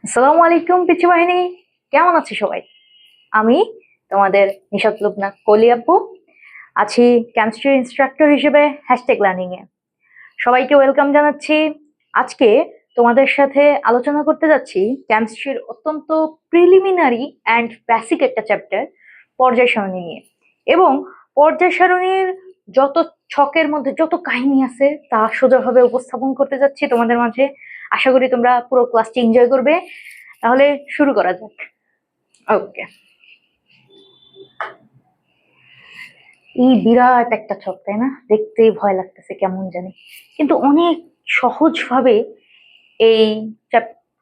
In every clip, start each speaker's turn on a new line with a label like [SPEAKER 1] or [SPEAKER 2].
[SPEAKER 1] আসসালামু আলাইকুম পিচ্চি বাহিনী, কেমন আছো সবাই? আমি তোমাদের নিশাত লুবনা কলি আপু আছি কেমিস্ট্রি ইনস্ট্রাক্টর হিসেবে #লার্নিং এ। সবাইকে ওয়েলকাম জানাচ্ছি। আজকে তোমাদের সাথে আলোচনা করতে যাচ্ছি কেমিস্ট্রির অত্যন্ত প্রিলিমিনারি অ্যান্ড বেসিক একটা চ্যাপ্টার, পর্যায় সারণী নিয়ে। এবং পর্যায় সারণীর যত ছকের মধ্যে যত কাহিনী আছে তা সোজাভাবে উপস্থাপন করতে যাচ্ছি তোমাদের মাঝে। আশা করি তোমরা পুরো ক্লাসটি এনজয় করবে। তাহলে শুরু করা যাক। ওকে, এই বিরাট একটা ছক, তাই না? দেখতেই ভয় লাগতেছে কেমন জানি, কিন্তু অনেক সহজ ভাবে এই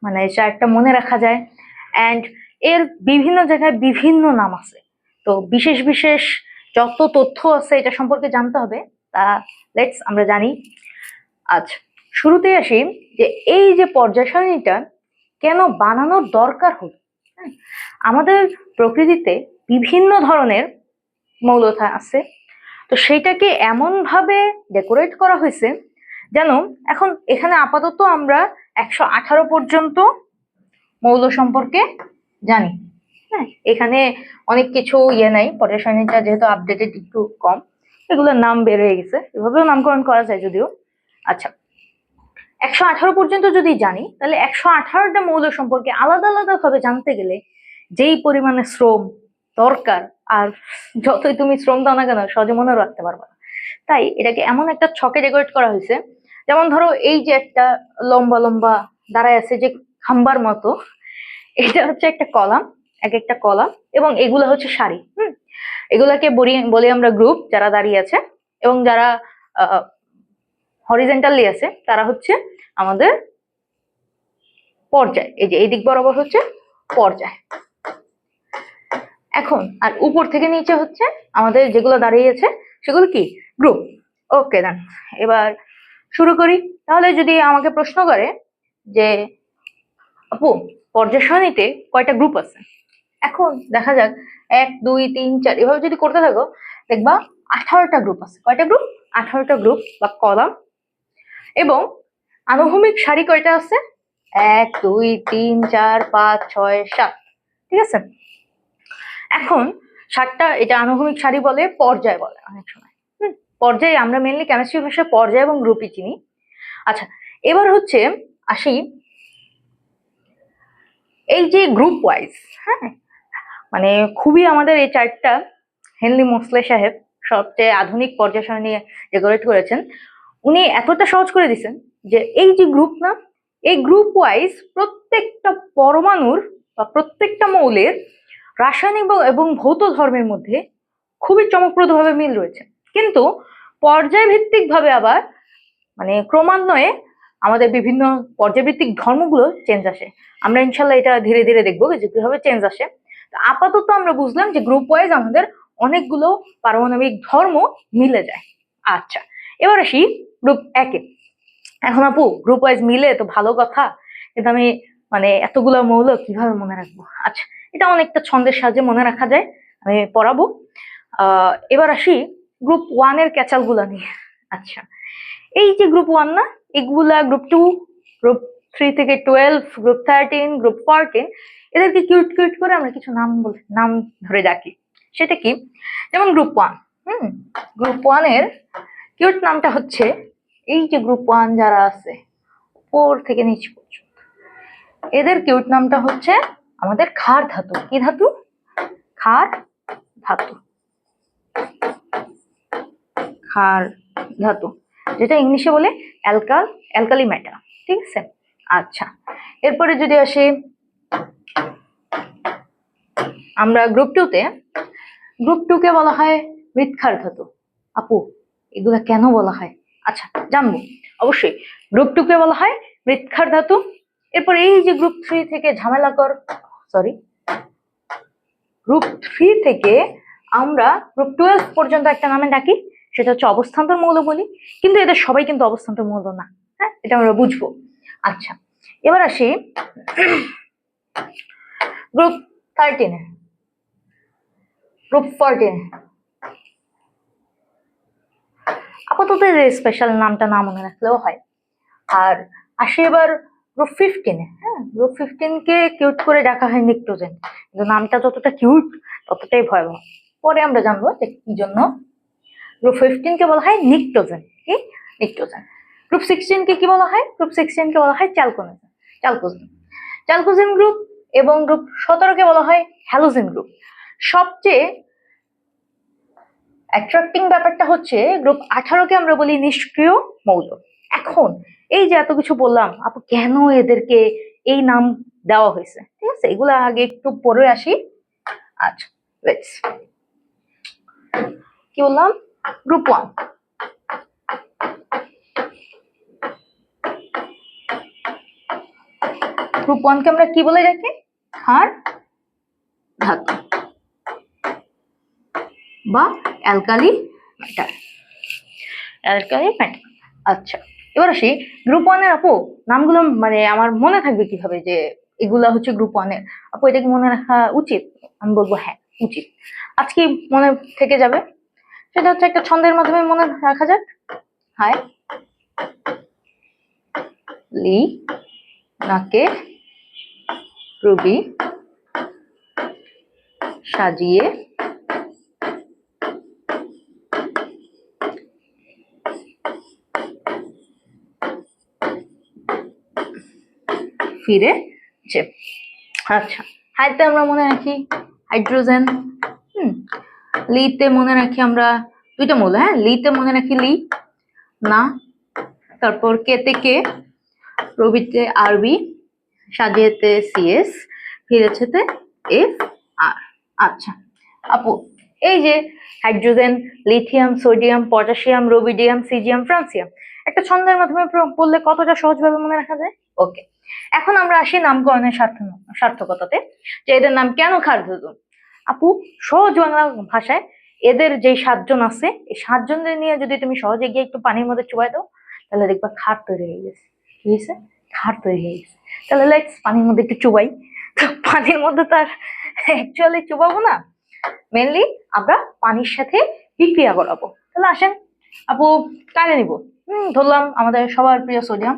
[SPEAKER 1] মানে চার্টটা মনে রাখা যায়। অ্যান্ড এর বিভিন্ন জায়গায় বিভিন্ন নাম আছে, তো বিশেষ বিশেষ যত তথ্য আছে এটা সম্পর্কে জানতে হবে, তা লেটস আমরা জানি। আচ্ছা, শুরুতেই আসি যে এই যে পর্যায় সারণীটা কেন বানানোর দরকার হলো। হ্যাঁ, আমাদের প্রকৃতিতে বিভিন্ন ধরনের মৌল আছে, তো সেটাকে এমন ভাবে ডেকোরেট করা হয়েছে যেন এখন এখানে আপাতত আমরা 118 পর্যন্ত মৌল সম্পর্কে জানি। হ্যাঁ, এখানে অনেক কিছু নাই, পর্যায় সারণীটা যেহেতু আপডেটেড একটু কম, এগুলোর নাম বের হয়ে গেছে, এভাবেও নামকরণ করা যায় যদিও। আচ্ছা, 118 পর্যন্ত যদি জানি, তাহলে 118টা মৌল সম্পর্কে আলাদা আলাদা ভাবে জানতে গেলে যেই পরিমাণে শ্রম দরকার, আর যতই তুমি শ্রম দাও না কেন সহজে মনে রাখতে পারবে না। তাই এটাকে এমন একটা ছকে ডেকোরেট করা হয়েছে, যেমন ধরো এই যে একটা লম্বা লম্বা দাঁড়ায় আছে যে খাম্বার মতো, এটা হচ্ছে একটা কলাম, এক একটা কলাম, এবং এগুলা হচ্ছে সারি। এগুলাকে বলি আমরা গ্রুপ, যারা দাঁড়িয়ে আছে, এবং যারা হরিজেন্টালি আছে তারা হচ্ছে আমাদের পর্যায়। এই যে এই দিক বরাবর হচ্ছে পর্যায়। এখন আর উপর থেকে নিচে হচ্ছে আমাদের যেগুলো দাঁড়িয়েছে সেগুলো কি? গ্রুপ। ওকে দেন, এবার শুরু করি। তাহলে যদি আমাকে প্রশ্ন করে যে আপু, পর্যায় সারণীতে কয়টা গ্রুপ আছে, এখন দেখা যাক 1 2 3 4 এভাবে যদি করতে থাকো, দেখবা 18টা গ্রুপ আছে। কয়টা গ্রুপ? 18টা গ্রুপ বা কলাম। এবং আনুভূমিক সারি কয়টা আছে? 1 2 3 4 5 6 7। ঠিক আছে, এখন 7টা, এটা আনুভূমিক সারি বলে, পর্যায় বলে অনেক সময়। পর্যায়ে আমরা মেনলি কেমিস্ট্রি ভাষায় পর্যায় এবং গ্রুপই চিনি। আচ্ছা, এবার হচ্ছে আসি এই যে গ্রুপ ওয়াইজ। হ্যাঁ, মানে খুবই আমাদের এই চার্টটা হেনরি মোসলে সাহেব সবচেয়ে আধুনিক পর্যায় সারণী ডেকোরেট করেছেন। উনি এতটা সহজ করে দিচ্ছেন যে এই যে গ্রুপ না, এই গ্রুপ ওয়াইজ প্রত্যেকটা পরমাণুর বা প্রত্যেকটা মৌলের রাসায়নিক এবং ভৌত ধর্মের মধ্যে খুবই চমকপ্রদভাবে মিল রয়েছে, কিন্তু পর্যায়ভিত্তিক ভাবে আবার মানে ক্রমান্বয়ে আমাদের বিভিন্ন পর্যায়ভিত্তিক ধর্মগুলো চেঞ্জ আসে। আমরা ইনশাল্লাহ এটা ধীরে ধীরে দেখবো যে কিভাবে চেঞ্জ আসে। আপাতত আমরা বুঝলাম যে গ্রুপ ওয়াইজ আমাদের অনেকগুলো পারমাণবিক ধর্ম মিলে যায়। আচ্ছা, এবার আসি গ্রুপ একে। এখন আপু, গ্রুপ ওয়াইজ মিলে তো ভালো কথা, কিন্তু আমি মানে এতগুলো মৌল কিভাবে মনে রাখবো? আচ্ছা, এটা অনেকটা ছন্দের সাহায্যে মনে রাখা যায়, আমি পড়াবো। এবার আসি গ্রুপ ওয়ানের ক্যাচাল গুলা নিয়ে। আচ্ছা, এই যে গ্রুপ ওয়ান না, এগুলা গ্রুপ টু, গ্রুপ 3 থেকে 12, গ্রুপ 13, গ্রুপ 14, এদেরকে কিউট কিউট করে আমরা কিছু নাম ধরে ডাকি। সেটা কি? যেমন গ্রুপ ওয়ান। গ্রুপ ওয়ানের কিউট নামটা হচ্ছে, এই যে গ্রুপ ওয়ান যারা আছে উপর থেকে নিচ পর্যন্ত, এদের কিউট নামটা হচ্ছে আমাদের ক্ষার ধাতু। কি ধাতু? ক্ষার ধাতু। ক্ষার ধাতু, যেটা ইংলিশে বলে অ্যালকালি ম্যাটার। ঠিক আছে, আচ্ছা, এরপরে যদি আসি আমরা গ্রুপ টুতে, গ্রুপ টু কে বলা হয় মৃৎক্ষার ধাতু। আপু, এগুলা কেন বলা হয়? আচ্ছা, জানবো অবশ্যই। গ্রুপ টু কে বলা হয় মৃৎক্ষার ধাতু। এরপর এই যে গ্রুপ 3 থেকে গ্রুপ 3 থেকে আমরা গ্রুপ 12 পর্যন্ত একটা নামে ডাকি, সেটা হচ্ছে অবস্থান্তর মৌল বলি, কিন্তু এদের সবাই কিন্তু অবস্থান্তর মৌল না। হ্যাঁ, এটা আমরা বুঝবো। আচ্ছা, এবার আসি গ্রুপ 13, গ্রুপ 14। আপাতত স্পেশাল নামটা না মনে রাখলেও হয়। আর আসি এবার গ্রুপ 15, হ্যাঁ গ্রুপ 15 কে কিউট করে ডাকা হয় নিকটোজেন, কিন্তু নামটা যতটা কিউট ততটাই ভয়াবহ। পরে আমরা জানবো যে কি জন্য গ্রুপ 15 কে বলা হয় নিকটোজেন। কি? নিকটোজেন। গ্রুপ 16 কে কি বলা হয়? গ্রুপ 16 কে বলা হয় চ্যালকোজেন। Chalcogen chalcogen group. এবং গ্রুপ 17 কে বলা হয় হ্যালোজেন গ্রুপ। সবচেয়ে অ্যাট্রাক্টিং ব্যাপারটা হচ্ছে গ্রুপ 18 কে আমরা বলি নিষ্ক্রিয় মৌল। এখন এই যে এত কিছু বললাম আপু, কেন এদেরকে এই নাম দেওয়া হয়েছে, ঠিক আছে, এগুলো আগে একটু পরে আসি। আচ্ছা লেটস, কি বললাম? গ্রুপ 1, গ্রুপ 1 কে আমরা কি বলে রাখি? ক্ষার ধাতু বা অ্যালকালি ম্যাটার। Alkali matter. আচ্ছা এবার আসি গ্রুপ 1 এর আপু নামগুলো, মানে আমার মনে থাকবে কিভাবে যে এগুলা হচ্ছে গ্রুপ 1 এর? আপু এটা কি মনে রাখা উচিত? আমি বলবো হ্যাঁ উচিত। আজকে মনে থেকে যাবে, সেটা হচ্ছে একটা ছন্দের মাধ্যমে মনে রাখা যাক। হাই লি নাকে রবি সাজিয়ে ফিরেছে। আচ্ছা হাইতে আমরা মনে রাখি হাইড্রোজেন, লিতে মনে রাখি আমরা দুইটা মৌল, হ্যাঁ লিতে মনে রাখি লি না, তারপর কেতে কে, রবিতে আরবি, সাজিয়েতে সিএস, ফিরেছেতে এফ আর। আচ্ছা আপু এই যে hydrogen, lithium, sodium, potassium, rubidium, caesium, francium একটা ছন্দের মাধ্যমে পড়লে কতটা সহজভাবে মনে রাখা যায়। ওকে, এখন আমরা আসি নামকরণের সার্থকতাতে, যে এদের নাম কেন ক্ষার ধাতু। আপু সহজ বাংলা ভাষায় এদের যে 7 জন আছে, এই 7 জনদের নিয়ে যদি তুমি সহজে গিয়ে একটু পানির মধ্যে চুবাই দাও, তাহলে দেখবা ক্ষার তৈরি হয়ে গেছে। কি হয়েছে? ক্ষার তৈরি হয়ে গেছে। তাহলে লেটস পানির মধ্যে একটু চুবাই। তো পানির মধ্যে তো আর অ্যাকচুয়ালি চুবাবো না, মেনলি আমরা পানির সাথে বিক্রিয়া করাবো। তাহলে আসেন আপু কারে নিব? ধরলাম আমাদের সবার প্রিয় সোডিয়াম।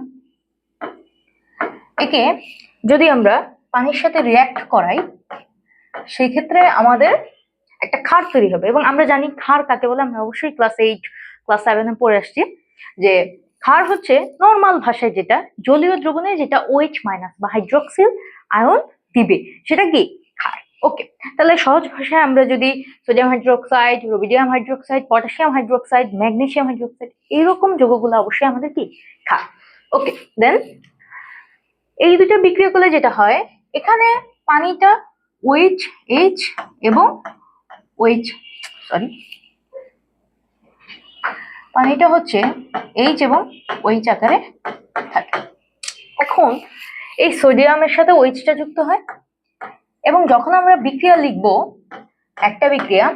[SPEAKER 1] একে যদি আমরা পানির সাথে রিয়াক্ট করাই, সেই ক্ষেত্রে আমাদের একটা ক্ষার তৈরি হবে। এবং আমরা জানি ক্ষার কাকে বলে, আমরা অবশ্যই ক্লাস 8 ক্লাস 7 পড়ে আসছি যে ক্ষার হচ্ছে নর্মাল ভাষায় যেটা জলীয় দ্রবণে যেটা OH মাইনাস বা হাইড্রোক্সিল আয়ন দিবে, সেটা কি? ক্ষার। ওকে, তাহলে সহজ ভাষায় আমরা যদি sodium hydroxide, rubidium hydroxide, potassium hydroxide, magnesium hydroxide এরকম যৌগগুলো অবশ্যই আমাদের কি? ক্ষার। ওকে, দেন এই দুটো বিক্রিয়া করলে যেটা হয়, এখানে পানিটা OH এবং পানিটা হচ্ছে H এবং OH আকারে থাকে। এখন এই সোডিয়ামের সাথে OH-টা যুক্ত হয়, এবং যখন আমরা বিক্রিয়া লিখব একটা বিক্রিয়া,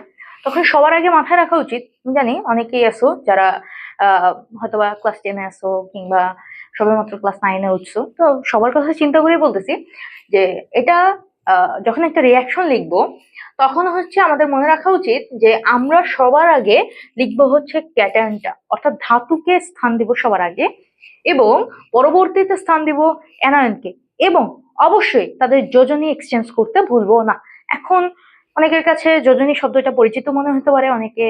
[SPEAKER 1] তখন সবার আগে মাথায় রাখা উচিত, জানি অনেকেই আছো যারা হয়তোবা ক্লাস 10 আসো কিংবা সবেমাত্র ক্লাস 9 উঠছো, তো সবার কথা চিন্তা করে বলতেছি যে এটা যখন একটা রিয়াকশন লিখবো তখন হচ্ছে আমাদের মনে রাখা উচিত যে আমরা সবার আগে লিখবো হচ্ছে ক্যাটায়নটা, অর্থাৎ ধাতুকে স্থান দিব সবার আগে, এবং পরবর্তীতে স্থান দিব অ্যানায়নকে, এবং অবশ্যই তাদের যোজনী এক্সচেঞ্জ করতে ভুলবো না। এখন অনেকের কাছে যোজনী শব্দটা পরিচিত মনে হতে পারে, অনেকে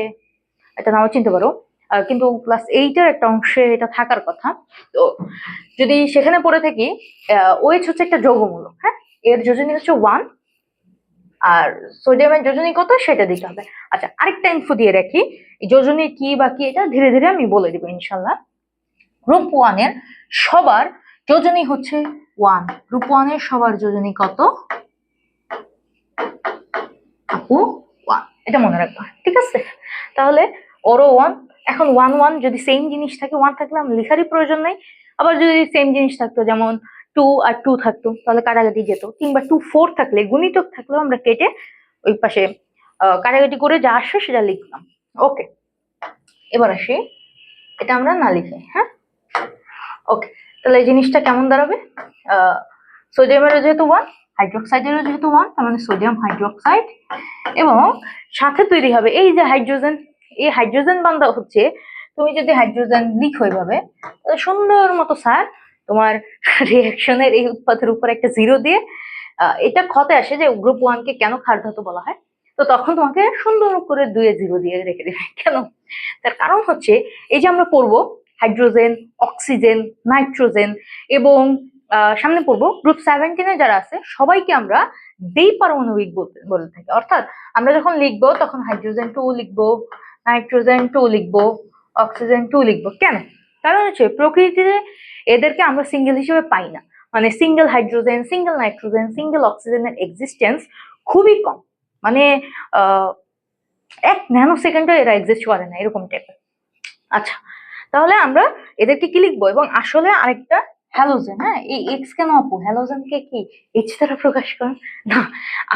[SPEAKER 1] এটা নাও চিনতে পারো, কিন্তু ক্লাস 8 একটা অংশে এটা থাকার কথা। তো যদি সেখানে পড়ে থাকি, OH হচ্ছে একটা যৌগমূলক, হ্যাঁ এর যোজনী হচ্ছে 1, আর সোডিয়ামের যোজনী কত সেটা দিতে হবে। আচ্ছা আরেকটা ইনফো দিয়ে রাখি, এই যোজনী কি বা কি এটা ধীরে ধীরে আমি বলে দিব ইনশাল্লাহ। গ্রুপ 1 এর সবার যোজনী হচ্ছে 1। গ্রুপ 1 এর সবার যোজনী কত আপু? 1, এটা মনে রাখবা, ঠিক আছে? তাহলে ওরও 1। এখন 1 যদি সেম জিনিস থাকে, 1 থাকলে আমার লেখারই প্রয়োজন নাই। আবার যদি সেম জিনিস থাকতো, যেমন 2 আর 2 থাকতো, তাহলে কাটাকাটি যেত, কিংবা 2 4 থাকলে গুণিতক থাকলেও আমরা কেটে ওই পাশে কাটাকাটি করে যা আসে সেটা লিখলাম। ওকে, এবার আসি এটা আমরা না লিখে, হ্যাঁ ওকে, তাহলে এই জিনিসটা কেমন দাঁড়াবে? সোডিয়ামেরও যেহেতু 1, হাইড্রোক্সাইডেরও যেহেতু 1, তার মানে সোডিয়াম হাইড্রোক্সাইড, এবং সাথে তৈরি হবে এই যে হাইড্রোজেন। এই হাইড্রোজেন বান্ধা হচ্ছে, তুমি যদি হাইড্রোজেন লিখো এইভাবে, তাহলে সুন্দর মতো স্যার তোমার রিয়াকশনের এই উৎপাদের উপর একটা জিরো দিয়ে এটা ক্ষতে আসে যে গ্রুপ ওয়ান কে কেন ক্ষার ধাতু বলা হয়। তো তখন তোমাকে সুন্দর করে 2-0 দিয়ে রেখে দেবে। কেন? তার কারণ হচ্ছে এই যে আমরা পড়বো হাইড্রোজেন, অক্সিজেন, নাইট্রোজেন এবং সামনে পড়বো গ্রুপ 17 যারা আছে সবাইকে আমরা দ্বি-পারমাণবিক বলে থাকি। অর্থাৎ আমরা যখন লিখবো তখন হাইড্রোজেন 2 লিখবো, নাইট্রোজেন 2 লিখবো, অক্সিজেন 2 লিখবো। কেন? কারণ হচ্ছে প্রকৃতিতে এদেরকে আমরা সিঙ্গেল হিসেবে পাই না। মানে single hydrogen, single nitrogen, single অক্সিজেনের এক্সিস্টেন্স খুবই কম। মানে 1 ন্যানো সেকেন্ডে এরা এক্সিস্ট করে না, এরকম টাইপের। আচ্ছা, তাহলে আমরা এদেরকে কি লিখবো? এবং আসলে আরেকটা হ্যালোজেন, হ্যাঁ, এই এক্স কেন আপু? হ্যালোজেনকে কি এইচ দ্বারা প্রকাশ করেন না?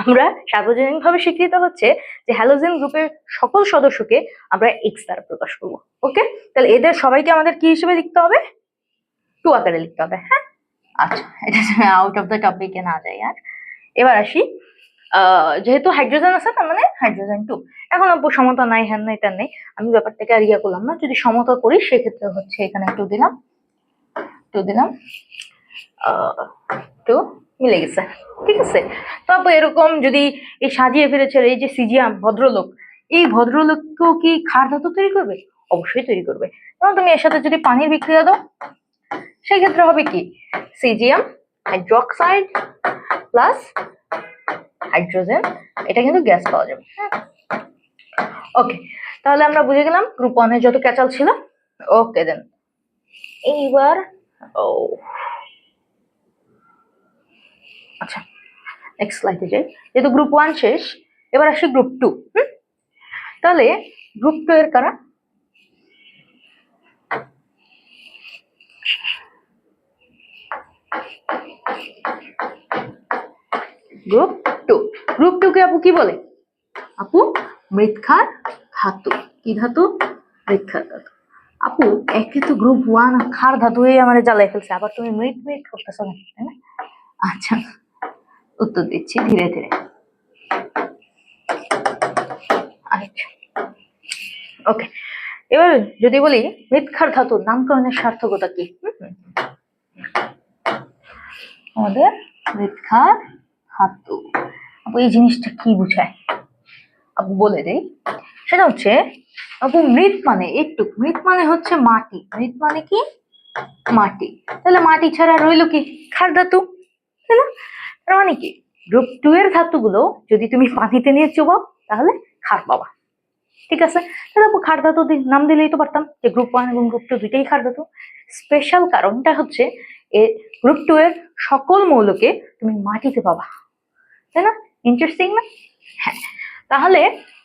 [SPEAKER 1] আমরা সার্বজনীন ভাবে স্বীকৃত হচ্ছে যে হ্যালোজেন গ্রুপের সকল সদস্যকে আমরা এক্স দ্বারা প্রকাশ করব। ওকে, তাহলে এদের সবাইকে আমাদের কি হিসেবে লিখতে হবে? 2 আকারে লিখতে হবে। হ্যাঁ, আচ্ছা, এটা আউট অফ দ্য টপিকে না যাই। আর এবার আসি, যেহেতু হাইড্রোজেন আছে তার মানে হাইড্রোজেন 2। এখন আপু সমতা নাই, হ্যান নাই, তার নেই, আমি ব্যাপারটাকে আর ইয়া করলাম না। যদি সমতা করি সেক্ষেত্রে হচ্ছে এখানে 2 দিলাম, 2 দিলাম, 2 মিলে গেছে। ঠিক আছে, তো আপু এরকম যদি এই সাজিয়ে ফেলেছে এই যে সিজিয়াম ভদ্রলোক, এই ভদ্রলোককেও কি ক্ষার ধাতু তৈরি করবে? অবশ্যই তৈরি করবে। কারণ তুমি এর সাথে যদি পানির বিক্রিয়া দাও সেই ক্ষেত্রে হবে কি, সিজিয়াম হাইড্রোক্সাইড প্লাস হাইড্রোজেন, এটা কিন্তু গ্যাস পাওয়া যাবে। ওকে, তাহলে আমরা বুঝে গেলাম গ্রুপ 1 এর যত ক্যাচাল ছিল। ওকে দেন, এইবার আচ্ছা নেক্সট স্লাইডে যাই। যেহেতু গ্রুপ 1 শেষ, এবার আসি গ্রুপ 2। তাহলে গ্রুপ 2 এর কারা? গ্রুপ 2। গ্রুপ 2 কে আপু কি বলে? আপু মৃৎক্ষার ধাতু। কি ধাতু? মৃৎক্ষার ধাতু। আপু একে তো গ্রুপ 1 ক্ষার ধাতু আমার জ্বালাই ফেলছে, আবার তুমি মৃৎ মৃৎ করতেছো না, তাই না? আচ্ছা, উত্তর দিচ্ছি ধীরে ধীরে। আচ্ছা, ওকে, এবার যদি বলি মৃৎক্ষার ধাতুর নামকরণের সার্থকতা কি? আমাদের মৃৎক্ষার ধাতু, আপু এই জিনিসটা কি বুঝায় আপু বলে দেই। সেটা হচ্ছে আপু মৃৎ মানে একটু, মৃৎ মানে হচ্ছে মাটি, মৃৎ মানে কি? মাটি। তাহলে মাটি ছাড়া রইলো কি? ক্ষার ধাতু, তাই না? তার মানে কি গ্রুপ 2 এর ধাতুগুলো যদি তুমি পানিতে নিয়ে চুবাও তাহলে ক্ষার পাবা। ঠিক আছে, তাহলে আপু ক্ষার ধাতু নাম দিলেই তো পারতাম যে গ্রুপ 1 এবং গ্রুপ 2 দুইটাই ক্ষার ধাতু। স্পেশাল কারণটা হচ্ছে গ্রুপ 2 এর সকল মৌলকে তুমি মাটিতে পাবা, তাই না? ইন্টারেস্টিং না? হ্যাঁ, তাহলে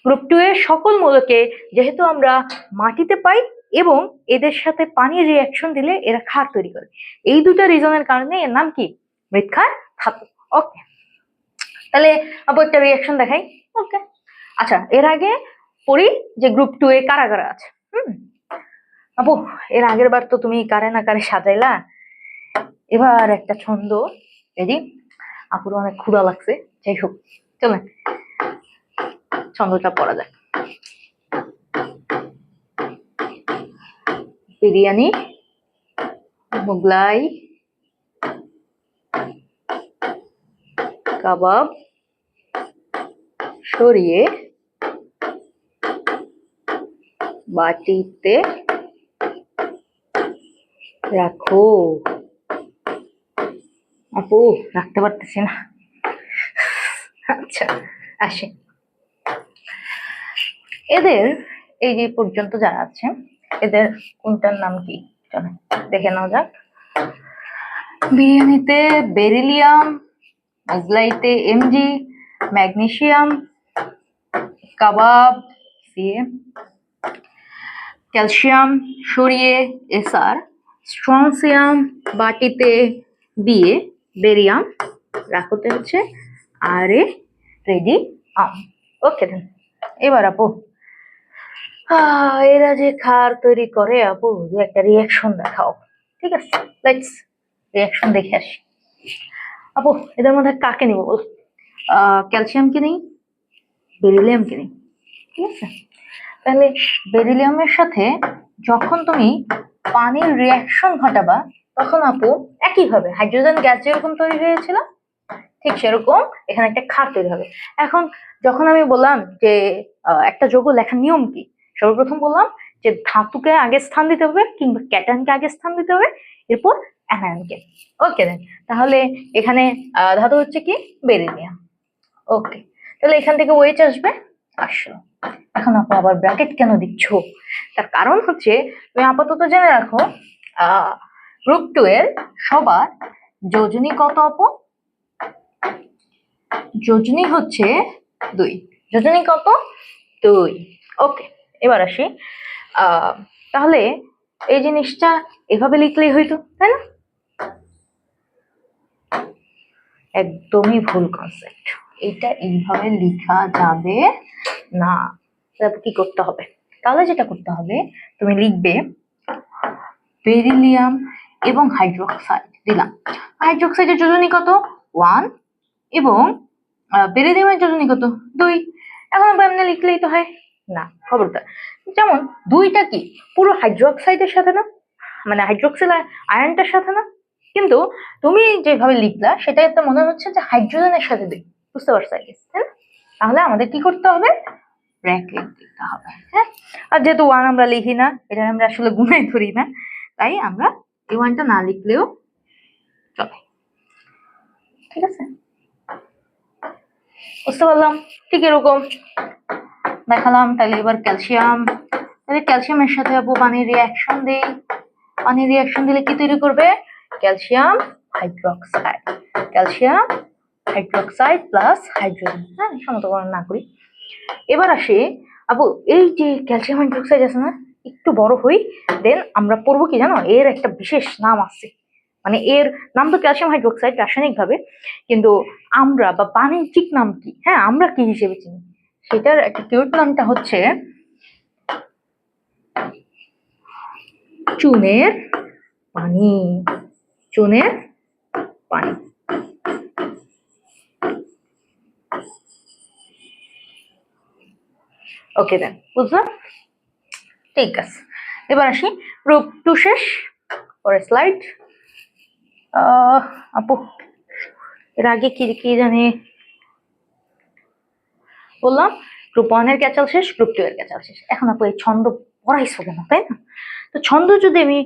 [SPEAKER 1] গ্রুপ 2 এর সকল মৌলকে যেহেতু আমরা মাটিতে পাই এবং এদের সাথে পানির রিয়াকশন দিলে এরা ক্ষার তৈরি করে, এই দুটো রিজনের কারণে এর নাম কি? মৃৎক্ষার ধাতু। ওকে, তাহলে আপু একটা রিয়াকশন দেখাই। ওকে, আচ্ছা, এর আগে পড়ি যে গ্রুপ 2 এ কারা কারা আছে। আপু এর আগের বার তো তুমি কারে না কারে সাজাইলা, এবার একটা ছন্দ রেডি। আপুর অনেক ক্ষুধা লাগছে, যাই হোক চলেন ছন্দটা পড়া যায়। বিরিয়ানি, মোগলাই, কাবাব সরিয়ে বাটিতে রাখো। আপু রাখতে পারতেছি না। আচ্ছা আসি, এদের এই যে পর্যন্ত যারা আছে এদের কোনটার নাম কি চলেন দেখে নাও যাক। বিরিয়ানিতে বেরিলিয়াম, মোগলাইতে এমজি, ম্যাগনেসিয়াম, কাবাব সিএম, ক্যালসিয়াম সরিয়ে এসআর, স্ট্রনসিয়াম বাটিতে বিয়ে, বেরিয়াম রাখতে হচ্ছে আরে রেডি আম। ওকে দেন, এবার আপু এরা যে ক্ষার তৈরি করে আপু যে একটা রিয়াকশন দেখাও। ঠিক আছে, লেটস রিয়াকশন দেখে আসি। আপু এদের মধ্যে কাকে নিব বল? ক্যালসিয়ামকে নেই, বেরিলিয়ামকে নেই। ঠিক আছে, তাহলে বেরিলিয়ামের সাথে যখন তুমি পানির রিয়াকশন ঘটাবা তখন আপু একইভাবে হাইড্রোজেন গ্যাস যেরকম তৈরি হয়েছিল ঠিক সেরকম এখানে একটা ক্ষার তৈরি হবে। এখন যখন আমি বললাম যে একটা যৌগ লেখার নিয়ম কি, সর্বপ্রথম বললাম যে ধাতুকে আগে স্থান দিতে হবে কিংবা ক্যাটায়নকে আগে স্থান দিতে হবে, এরপর অ্যানায়নকে। ওকে দেন, তাহলে এখানে ধাতু হচ্ছে কি বেরিলিয়াম। ওকে, তাহলে এখান থেকে ওয়েচ আসবে, আসলো। এখন আপু আবার ব্র্যাকেট কেন দিচ্ছ? তার কারণ হচ্ছে তুমি আপাতত জেনে রাখো গ্রুপ 2 এর সবার যোজনী কত আপু? যোজনী হচ্ছে 2। যোজনী কত? 2। ওকে, এবার আসি। তাহলে এই জিনিসটা এভাবে লিখলেই হইতো, তাই না? একদমই ভুল কনসেপ্ট, এটা এইভাবে লেখা যাবে না। তাহলে কি করতে হবে? তাহলে যেটা করতে হবে, তুমি লিখবে বেরিলিয়াম এবং হাইড্রোক্সাইড দিলাম। হাইড্রোক্সাইডের যোজনী কত? 1 এবং বেরিলিয়ামের যোজনী কত? 2। এখন আমরা এমনি লিখলেই তো হয় না, খবরদার। যেমন 2টা কি পুরো হাইড্রোক্সাইডের সাথে না, মানে হাইড্রোক্সিল আয়নটার সাথে না, কিন্তু তুমি যেভাবে লিখলা সেটাতে মনে হচ্ছে যে হাইড্রোজেনের সাথে 2। বুঝতে পারছো? তাই না? তাহলে আমাদের কি করতে হবে? ব্র্যাকেট দিতে হবে। হ্যাঁ, আর যেহেতু 1 আমরা লিখি না, এটা আমরা আসলে গুণাই ধরি না, তাই আমরা এই 1টা না লিখলেও চলে। ঠিক আছে, বুঝতে পারলাম? ঠিক এরকম দেখালাম। তাহলে এবার ক্যালসিয়াম, তাহলে ক্যালসিয়ামের সাথে আপু পানির রিয়াকশন দেই। পানির রিয়াকশন দিলে কি তৈরি করবে? Calcium hydroxide. Calcium hydroxide plus hydrogen. হ্যাঁ, সমতকরণ না করি। এবার আসি আপু, এই যে ক্যালসিয়াম হাইড্রোক্সাইড আছে না, একটু বড় হই, দেন আমরা পড়বো কি জানো, এর একটা বিশেষ নাম আছে। মানে এর নাম তো ক্যালসিয়াম হাইড্রোক্সাইড রাসায়নিক ভাবে, কিন্তু আমরা বা বাণিজ্যিক নাম কি, হ্যাঁ আমরা কি হিসেবে চিনি, সেটার একটা কিউট নামটা হচ্ছে চুনের পানি। চুনের পানি। ওকে দেন, বুঝলাম? ঠিক আছে, এবার আসি গ্রুপ 2 শেষ। পরের স্লাইড। আপু এর আগে কি কি জানি বললাম, গ্রুপ 1 এর ক্যাচাল শেষ, গ্রুপ 2 এর ক্যাচাল শেষ। এখন আপু এই ছন্দ পড়াইছো কেন, তাই না? তো ছন্দ যদি আমি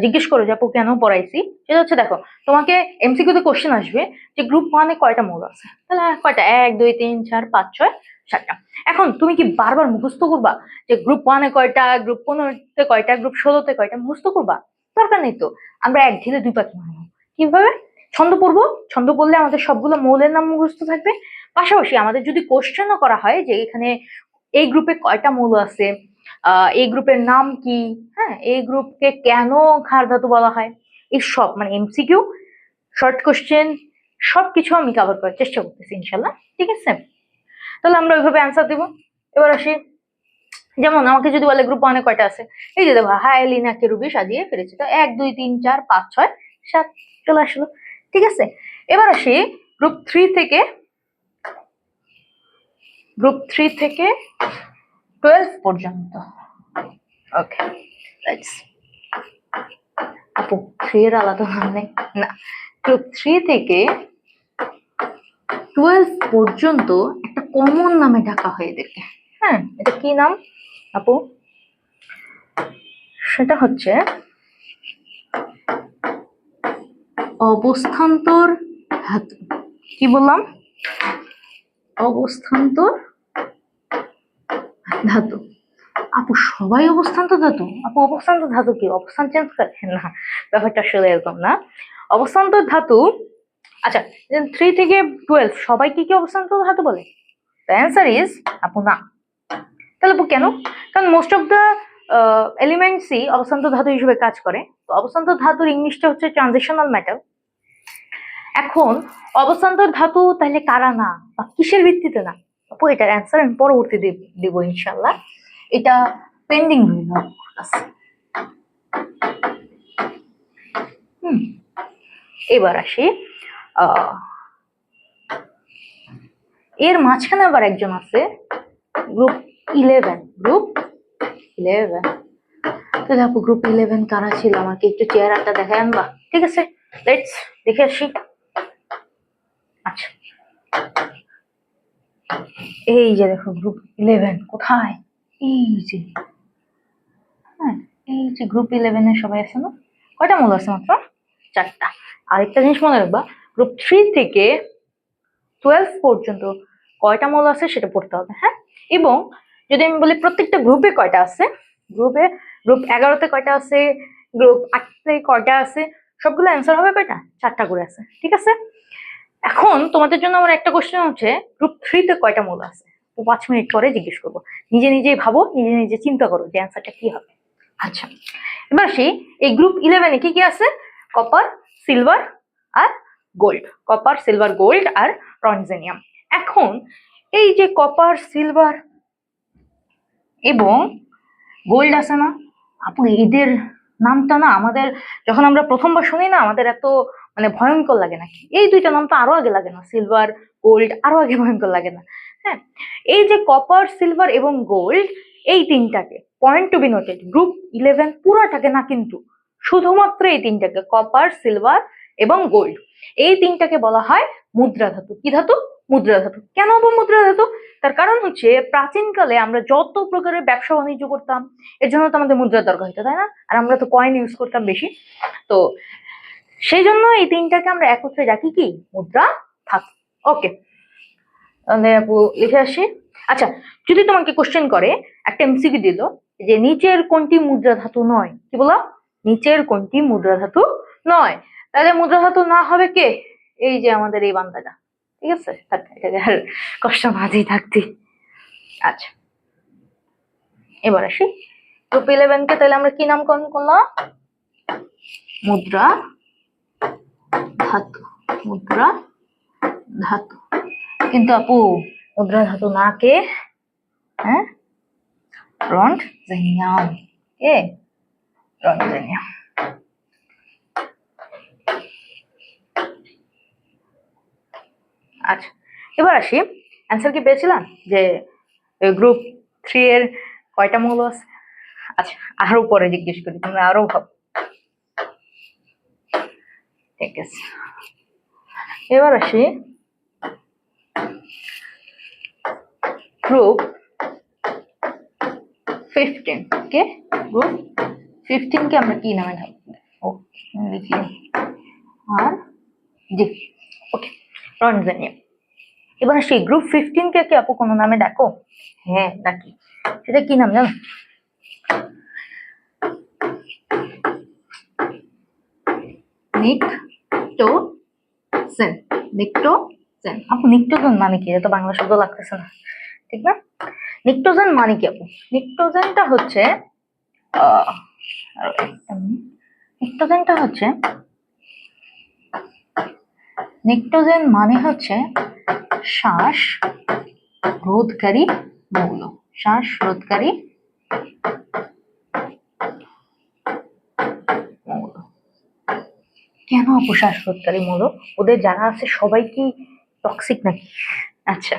[SPEAKER 1] জিজ্ঞেস করো যে আপু কেন পড়াইছি, সেটা হচ্ছে দেখো, তোমাকে এমসিকিউ তে কোশ্চেন আসবে যে গ্রুপ 1 এ কয়টা মৌল আছে, তাহলে কয়টা? 1 2 3 4 5 6 7টা। এখন তুমি কি বারবার মুখস্থ করবা যে গ্রুপ 1 এ কয়টা, গ্রুপ 15 তে কয়টা, গ্রুপ 16 তে কয়টা? মুখস্থ করবা? দরকার নেই তো। আমরা এক ঢিলে দুই পাখি মারবো। কিভাবে? ছন্দ পড়বো, ছন্দ পড়লে আমাদের সবগুলো মৌলের নাম মুখস্থ থাকবে। পাশাপাশি আমাদের যদি কোশ্চেনও করা হয় যে এখানে এই গ্রুপে কয়টা মৌল আছে, এই গ্রুপের নাম কি, হ্যাঁ এই গ্রুপকে কেন ক্ষার ধাতু বলা হয়, এই সব মানে এমসিকিউ, শর্ট কোশ্চেন, সবকিছু আমি কভার করার চেষ্টা করতেছি ইনশাল্লাহ। ঠিক আছে, তাহলে আমরা ওইভাবে অ্যান্সার দিব। এবার আসি, যেমন আমাকে যদি বলে গ্রুপ 1 এ কয়টা আছে, এই যে দেখো হাই লিনা কেরুবি সাজিয়ে ফেলেছে, তো 1 2 3 4 5 6 7 চলে আসলো। ঠিক আছে, এবার আসি গ্রুপ 3 থেকে, গ্রুপ 3 থেকে 12 পর্যন্ত। ওকে, লেটস। আপু 3 এর আলাদা নাম নেই না, গ্রুপ 3 থেকে 12 পর্যন্ত একটা কমন নামে ডাকা হয় এদেরকে। হ্যাঁ, এটা কি নাম আপু? সেটা হচ্ছে অবস্থান্তর ধাতু। কি বললাম? অবস্থান্তর ধাতু। আপু সবাই অবস্থান্তর ধাতু? আপু অবস্থান্তর ধাতু কি অবস্থান চেঞ্জ করে? না, ব্যাপারটা আসলে এরকম না। অবস্থান্তর ধাতু, আচ্ছা 3 থেকে 12 সবাই কি কি অবস্থান্তর ধাতু বলে? দ্য অ্যান্সার ইজ আপু না। তাহলে আপু কেন? কারণ মোস্ট অফ দ্য এলিমেন্টসই অবস্থান্তর ধাতু হিসেবে কাজ করে। তো অবস্থান্তর ধাতুর ইংলিশটা হচ্ছে ট্রানজিশনাল মেটাল। এখন অবস্থান্তর ধাতু তাহলে কারা না বা কিসের ভিত্তিতে না? আপু এটার অ্যান্সার আমি পরবর্তী দিব ইনশাল্লাহ, এটা পেন্ডিং রইল। এবার আসি, এর মাঝখানে আবার একজন আছে, গ্রুপ 11। গ্রুপ 11 তাহলে আপু গ্রুপ 11 কারা ছিল আমাকে একটু চেহারাটা দেখায় আনবা? ঠিক আছে, লেটস দেখে আসি। আচ্ছা, এই যে দেখো গ্রুপ 11 কোথায়, এই যে, হ্যাঁ এই যে গ্রুপ 11 এর সবাই আছে না? কয়টা মূল আছে? মাত্র 4টা। আরেকটা জিনিস মনে রাখবা, গ্রুপ 3 থেকে 12 পর্যন্ত কয়টা মূল আছে সেটা পড়তে হবে, হ্যাঁ। এবং যদি আমি বলি প্রত্যেকটা গ্রুপে কয়টা আছে, গ্রুপ 11তে কয়টা আছে, গ্রুপ 8তে কয়টা আছে, সবগুলো অ্যান্সার হবে কয়টা? 4টা করে আছে, ঠিক আছে। এখন তোমাদের জন্য আমার একটা কোশ্চেন হচ্ছে, গ্রুপ 3 তে কয়টা মূল আছে? তো 5 মিনিট পরে জিজ্ঞেস করবো, নিজে নিজেই ভাবো, নিজে নিজে চিন্তা করো যে অ্যান্সারটা কি হবে। আচ্ছা, এবার আসি এই গ্রুপ 11-এ কি কি আছে? কপার, সিলভার আর গোল্ড। কপার, সিলভার, গোল্ড আর রনজেনিয়াম। এখন এই যে কপার, সিলভার এবং গোল্ড আছে না আপু, এদের নামটা না আমাদের যখন আমরা প্রথমবার শুনি না, আমাদের এত মানে ভয়ঙ্কর লাগে না। এই দুইটা নাম তো আরো আগে লাগে না? সিলভার, গোল্ড আরো আগে ভয়ঙ্কর লাগে না? হ্যাঁ, এই যে কপার, সিলভার এবং গোল্ড, এই তিনটাকে, point to be noted, group 11 পুরাটাকে না কিন্তু, শুধুমাত্র এই তিনটাকে, কপার, সিলভার এবং গোল্ড, এই তিনটাকে বলা হয় মুদ্রা ধাতু। কি ধাতু? মুদ্রা ধাতু। কেন বলবো মুদ্রা ধাতু? তার কারণ হচ্ছে প্রাচীনকালে আমরা যত প্রকারের ব্যবসা বাণিজ্য করতাম, এর জন্য তো আমাদের মুদ্রার দরকার হতো, তাই না? আর আমরা তো কয়েন ইউজ করতাম বেশি, তো সেই জন্য এই তিনটাকে আমরা একত্রে ডাকি কি? মুদ্রা ধাতু। ওকে, তাহলে আপু লিখে আসি। আচ্ছা, যদি তোমাকে কোশ্চেন করে, একটা এমসিকিউ দিল যে নিচের কোনটি মুদ্রা ধাতু নয়, কি বলো? নিচের কোনটি মুদ্রা ধাতু নয়, তাহলে মুদ্রা ধাতু না হবে কে? এই যে আমাদের এই বান্দাটা, ঠিক আছে, এটাকে আর কষ্ট মাঝেই থাকতি। আচ্ছা, এবার আসি গ্রুপ 11 কে তাহলে আমরা কি নামকরণ করলাম? মুদ্রা ধাতু। মুদ্রা ধাতু। কিন্তু আপু মুদ্রা ধাতু না কে? হ্যাঁ, রনজেনিয়াম। কে? রনজেনিয়াম। আচ্ছা, এবার আসি, অ্যান্সার কি পেয়েছিলাম যে গ্রুপ 3 এর কয়টা মৌল আছে? আচ্ছা, আরো পরে জিজ্ঞেস করি, তোমরা আরো ভাব। ঠিক আছে, এবার আসি গ্রুপ 15 কে। গ্রুপ 15 কে আমরা কি নামে ডাকবো? ও লিখি আর জি, ওকে, রনজেনিয়াম। এবার আসি গ্রুপ 15 কে কি আপু কোনো নামে ডাকো? হ্যাঁ ডাকি। সেটা কি নাম জানো? নিকটোজেন। নিকটোজেন। আপু নিকটোজেন মানে কি? এটা তো বাংলা শব্দ লাগতেছে না, ঠিক না? নিকটোজেন মানে কি আপু? নিকটোজেনটা হচ্ছে নিকটোজেনটা হচ্ছে নিকটোজেন মানে হচ্ছে শ্বাস রোধকারী মৌল। শ্বাস রোধকারী মৌল। কেন আপু শ্বাসরোধকারী মৌল? ওদের যারা আছে সবাই কি টক্সিক নাকি? আচ্ছা,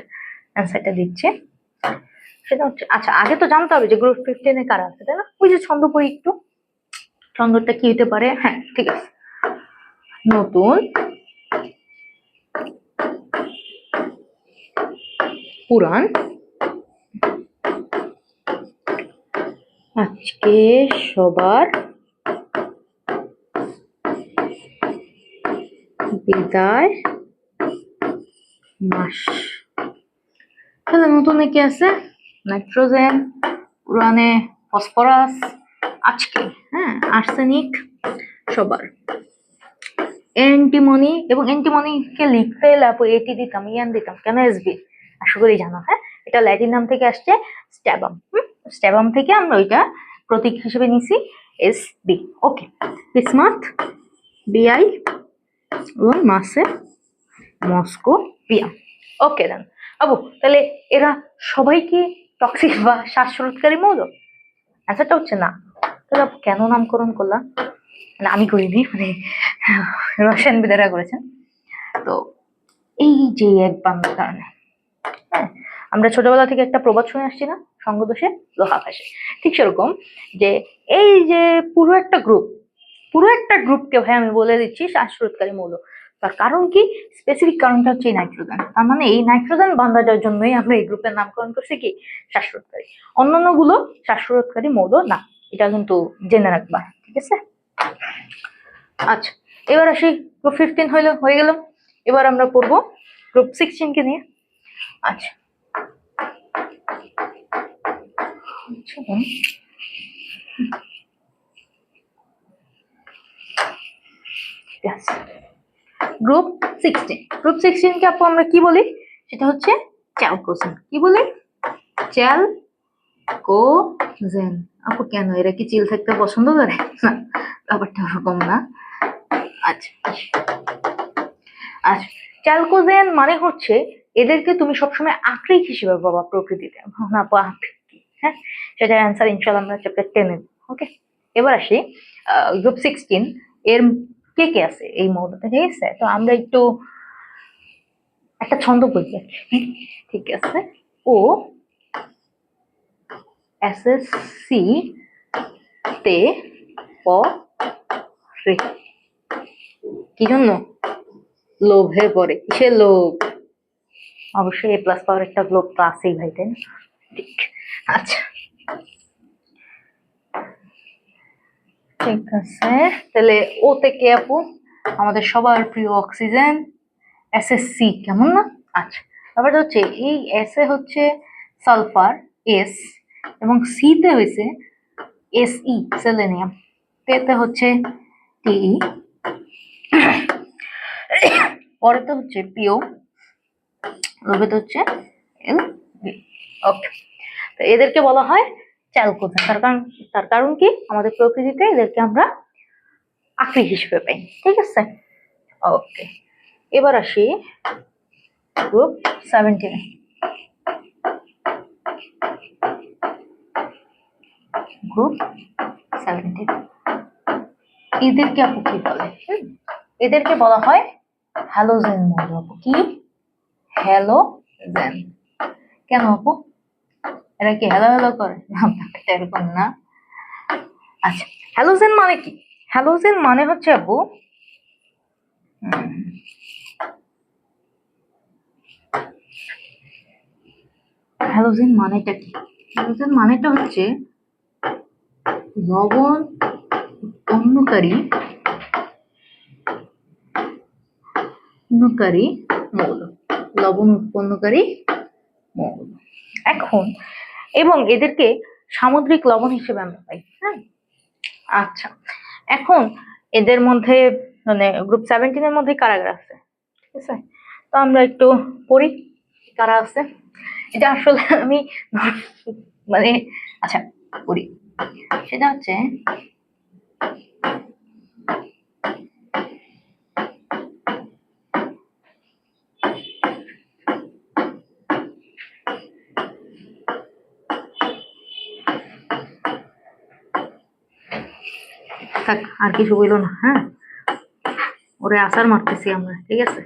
[SPEAKER 1] অ্যান্সারটা দিচ্ছে, সেটা হচ্ছে, আচ্ছা আগে তো জানতে হবে যে গ্রুপ 15 এ কারা আছে, তাই না? ওই যে ছন্দ পড়ি একটু, ছন্দটা কি হতে পারে? হ্যাঁ ঠিক আছে, নতুন পুরাণ আজকে সবার বিদায় মাস। তাহলে নতুনে কি আছে? নাইট্রোজেন, পুরানে ফসফরাস, আজকে হ্যাঁ আর্সেনিক, সবার অ্যান্টিমনি। এবং অ্যান্টিমনিকে লিখতে আপু এটি দিতাম, ইয়ান দিতাম কেন? এসবি, আশা করি জানো। হ্যাঁ, এটা ল্যাটিন নাম থেকে আসছে, স্ট্যাবাম। স্ট্যাবাম থেকে আমরা ওইটা প্রতীক হিসেবে নিছি এস বি। ওকে, বিসমাথ বিআই এবং মাসে মস্কো পিয়া। ওকে দেন আবু, তাহলে এরা সবাই কি টক্সিক বা শ্বাসরোধকারী মৌল? অ্যান্সারটা হচ্ছে না। তাহলে আপু কেন নামকরণ করলাম? মানে আমি করিনি, মানে রসায়নবিদেরা করেছেন। তো এই যে এক বান্দার কারণে, হ্যাঁ, আমরা ছোটবেলা থেকে একটা প্রবাদ শুনে আসছি না, সঙ্গদোষে লোহা ভাসে। ঠিক সেরকম যে এই যে পুরো একটা গ্রুপকে ভাই আমি বলে দিচ্ছি শ্বাসরোধকারী মৌল। তার কারণ কি? স্পেসিফিক কারণটা হচ্ছে এই নাইট্রোজেন। তার মানে এই নাইট্রোজেন বান্ধার জন্যই আমরা এই গ্রুপের নামকরণ করছি কি শ্বাসরোধকারী। অন্যান্য গুলো শ্বাসরোধকারী মৌল না, এটা কিন্তু জেনে রাখবা, ঠিক আছে? আচ্ছা, এবার আসি গ্রুপ 15 হয়ে গেল। এবার আমরা পড়বো গ্রুপ 16 কে নিয়ে। আচ্ছা, গ্রুপ 16 কে আপু আমরা কি বলি? সেটা হচ্ছে চ্যালকোজেন। কি বলি? চ্যালকোজেন। আপু কেন, এরা কি চিল থাকতে পছন্দ করে? না, ব্যাপারটা ওরকম না। আচ্ছা আচ্ছা, চ্যালকোজেন মানে হচ্ছে এদেরকে তুমি সবসময় আকরিক হিসেবে পাবা প্রকৃতিতে। না আপু, আকরিক কি? হ্যাঁ, সেটার অ্যান্সার ইনশাআল্লাহ আমরা চ্যাপ্টার 10 এ। ওকে, এবার আসি গ্রুপ 16 এর কে কে আছে এই মৌলতে, ঠিক আছে? তো আমরা একটু একটা ছন্দ বলি, ঠিক আছে? ও এসএসসি তে পড়ে। কি জন্য? লোভে পড়ে। কিসের লোভ? অবশ্যই এ প্লাস পাওয়ার একটা লোভ তো আছেই ভাই, তাই না? ঠিক। আচ্ছা, ঠিক আছে, তাহলে ও থেকে আপু আমাদের সবার প্রিয় অক্সিজেন, এসএসসি, কেমন না? আচ্ছা, ব্যাপারটা হচ্ছে এই এস এ হচ্ছে সালফার এস, এবং সি তে হয়েছে এসই সেলেনিয়াম, তে হচ্ছে টিই, পরেতে হচ্ছে পিও, লোভেতে হচ্ছে এল। ওকে, তো এদেরকে বলা হয় চ্যালকোজেন। তার কারণ কি? আমাদের প্রকৃতিতে এদেরকে আমরা আকরিক হিসেবে পাই, ঠিক আছে? ওকে, এবার আসি গ্রুপ 17। গ্রুপ 17 এদেরকে আপু কি বলে? এদেরকে বলা হয় হ্যালোজেন মৌল। আপু কি? হ্যালোজেন। কেন আপু, এরা কি হ্যালো হ্যালো করে? এরকম না। আচ্ছা, হ্যালোজেন মানে কি? হ্যালোজেন মানে হচ্ছে আপু হ্যালোজেন মানেটা কি? হ্যালোজেন মানেটা হচ্ছে লবণ উৎপন্নকারী মৌল। লবণ উৎপন্নকারী মৌল। এখন এবং এদেরকে সামুদ্রিক লবণ হিসেবে আমরা পাই। হ্যাঁ, আচ্ছা, এখন এদের মধ্যে মানে গ্রুপ 17 এর মধ্যে কারা কারা আছে, ঠিক আছে? তো আমরা একটু পড়ি কারা আছে। এটা আসলে আমি মানে আচ্ছা পড়ি, সেটা হচ্ছে থাক, আর কিছু বইলো না। হ্যাঁ, ওরে আসার মারতেছি আমরা, ঠিক আছে?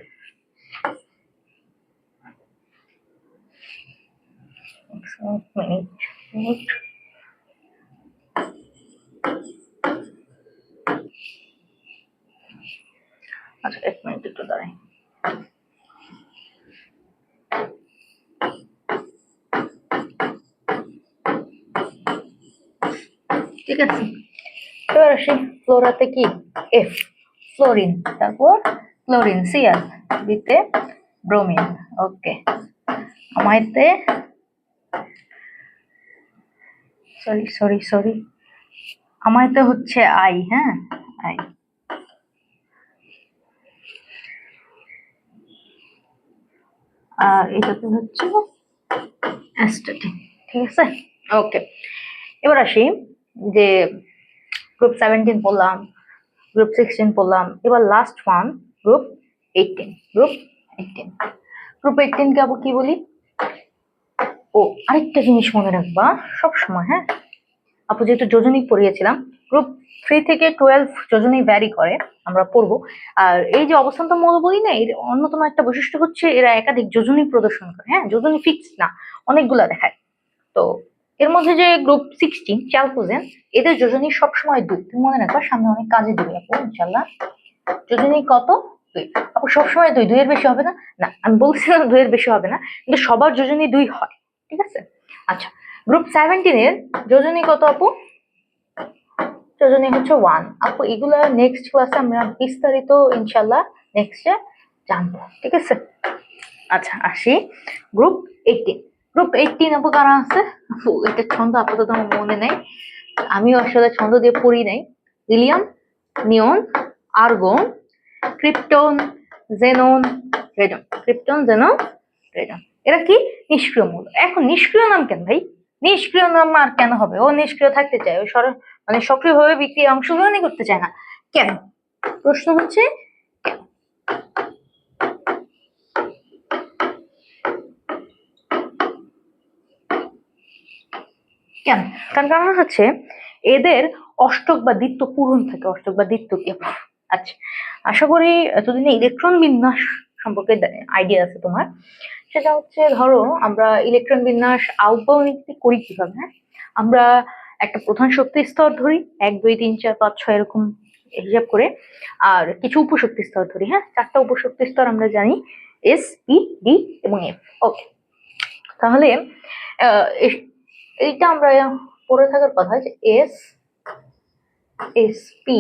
[SPEAKER 1] আচ্ছা, এক মিনিট একটু দাঁড়াই। ঠিক আছে, এবার আসি ফ্লোরাতে কি? এফ, ফ্লোরিন, তারপর ক্লোরিন, সিআর, বিতে ব্রোমিন। ওকে, আমাইতে সরি আমাইতে হচ্ছে আই। হ্যাঁ, আই। আর এটাতে হচ্ছে অ্যাস্টাটিন, ঠিক আছে? ওকে, এবার আসি যে গ্রুপ 17 পড়লাম, গ্রুপ 16 পড়লাম, এবার লাস্ট ওয়ান গ্রুপ 18। গ্রুপ 18 কে আবার কি বলি? ও আরেকটা জিনিস মনে রাখবা সব সময়, হ্যাঁ আপু, যেহেতু যোজনী পড়িয়েছিলাম, গ্রুপ 3 থেকে 12 যোজনী ভ্যারি করে, আমরা পড়বো। আর এই যে অবস্থান্তর মৌল বলি না, এর অন্যতম একটা বৈশিষ্ট্য হচ্ছে এরা একাধিক যোজনী প্রদর্শন করে। হ্যাঁ, যোজনী ফিক্স না, অনেকগুলা দেখায়। তো এর মধ্যে যে গ্রুপ 16 চ্যালকোজেন, এদের যোজনী সবসময় 2। তুমি মনে রাখবা, সামনে অনেক কাজে দিবে আপু ইনশাল্লাহ। যোজনী কত? 2। আপু সবসময় 2, 2 এর বেশি হবে না? না, আমি বলছিলাম 2 এর বেশি হবে না, কিন্তু সবার যোজনী 2 হয়, ঠিক আছে। আচ্ছা, গ্রুপ 17 এর যোজনী কত আপু? যোজনী হচ্ছে 1। আপু এগুলো নেক্সট ক্লাসে আমরা বিস্তারিত ইনশাল্লাহ নেক্সটে জানবো, ঠিক আছে। আচ্ছা, আসি গ্রুপ 18। গ্রুপ 18 আপু কারা আছে? আপু এটা ছন্দ আপাতত আমার মনে নেই, আমিও আসলে ছন্দ দিয়ে পড়ি নাই। Helium, neon, argon, krypton, xenon, radon. Krypton, xenon, radon. এরা কি? নিষ্ক্রিয় মৌল। এখন নিষ্ক্রিয় নাম কেন ভাই? নিষ্ক্রিয় নাম আর কেন হবে? ও নিষ্ক্রিয় থাকতে চায়, ও মানে সক্রিয়ভাবে বিক্রিয়ায় অংশগ্রহণই করতে চায় না কেন? প্রশ্ন হচ্ছে কেন? কারণ হচ্ছে এদের অষ্টক বা দ্বিত্ব পূরণ থাকে। অষ্টক বা দ্বিত্ব কি? আচ্ছা, আশা করি এতদিন ইলেকট্রন বিন্যাস সম্পর্কে আইডিয়া আছে তোমার। সেটা হচ্ছে, ধরো আমরা ইলেকট্রন বিন্যাস আউটবাউন্ড করি কিভাবে? হ্যাঁ, আমরা একটা প্রধান শক্তি স্তর ধরি, 1 2 3 4 5 6 এরকম হিসাব করে, আর কিছু উপশক্তি স্তর ধরি। হ্যাঁ, 4টা উপশক্তি স্তর আমরা জানি, এস, পি, ডি এবং এফ। ওকে, তাহলে এইটা আমরা পড়ে থাকার কথা যে S, S P,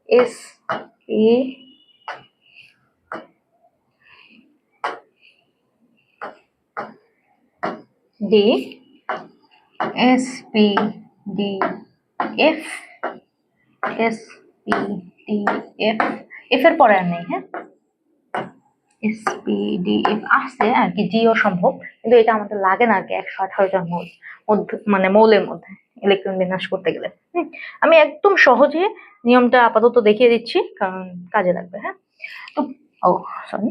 [SPEAKER 1] S P, D, S P D F, S P D F. F এর পরে আর নেই। হ্যাঁ, এস পি ডি এফ আসছে আর কি, জিও সম্ভব, কিন্তু এটা আমাদের লাগে না আর কি 118 জন মানে মৌলের মধ্যে ইলেকট্রন বিন্যাস করতে গেলে। আমি একদম সহজে নিয়মটা আপাতত দেখিয়ে দিচ্ছি, কারণ কাজে লাগবে। হ্যাঁ, তো সরি,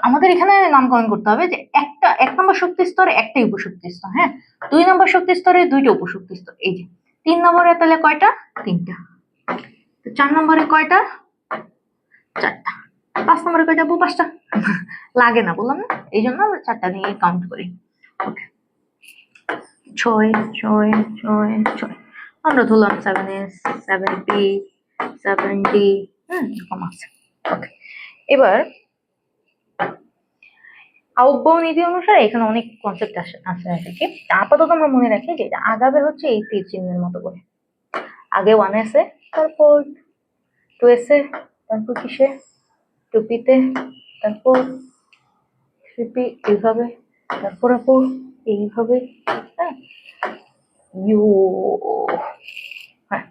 [SPEAKER 1] আমাদের এখানে নামকরণ করতে হবে যে 1 নম্বর শক্তি স্তরে 1টাই উপশক্তি স্তর। হ্যাঁ, 2 নম্বর শক্তি স্তরে 2টা উপশক্তি স্তর। এই যে 3 নম্বরে তাহলে কয়টা? 3টা। 4 নম্বরে কয়টা? 4টা। 5 নম্বরে কয়টা? 5টা। লাগে না, বললাম না, এই জন্য আমরা 4টা নিয়ে কাউন্ট করি। ওকে, 6 6 6 6 আমরা ধরলাম 7s 7p 7d। এরকম আছে। ওকে, এবার আউটবাউন্ড নীতি অনুসারে এখানে অনেক কনসেপ্ট আছে আর কি। আপাতত আমরা মনে রাখি যে এটা আগাবে হচ্ছে এই তীর চিহ্নের মতো করে, আগে 1s এ, তারপর 2s এ, তারপর কিসে? 2p তে, তারপর 3p, এইভাবে, তারপর আপু এইভাবে। হ্যাঁ, ইউ, হ্যাঁ,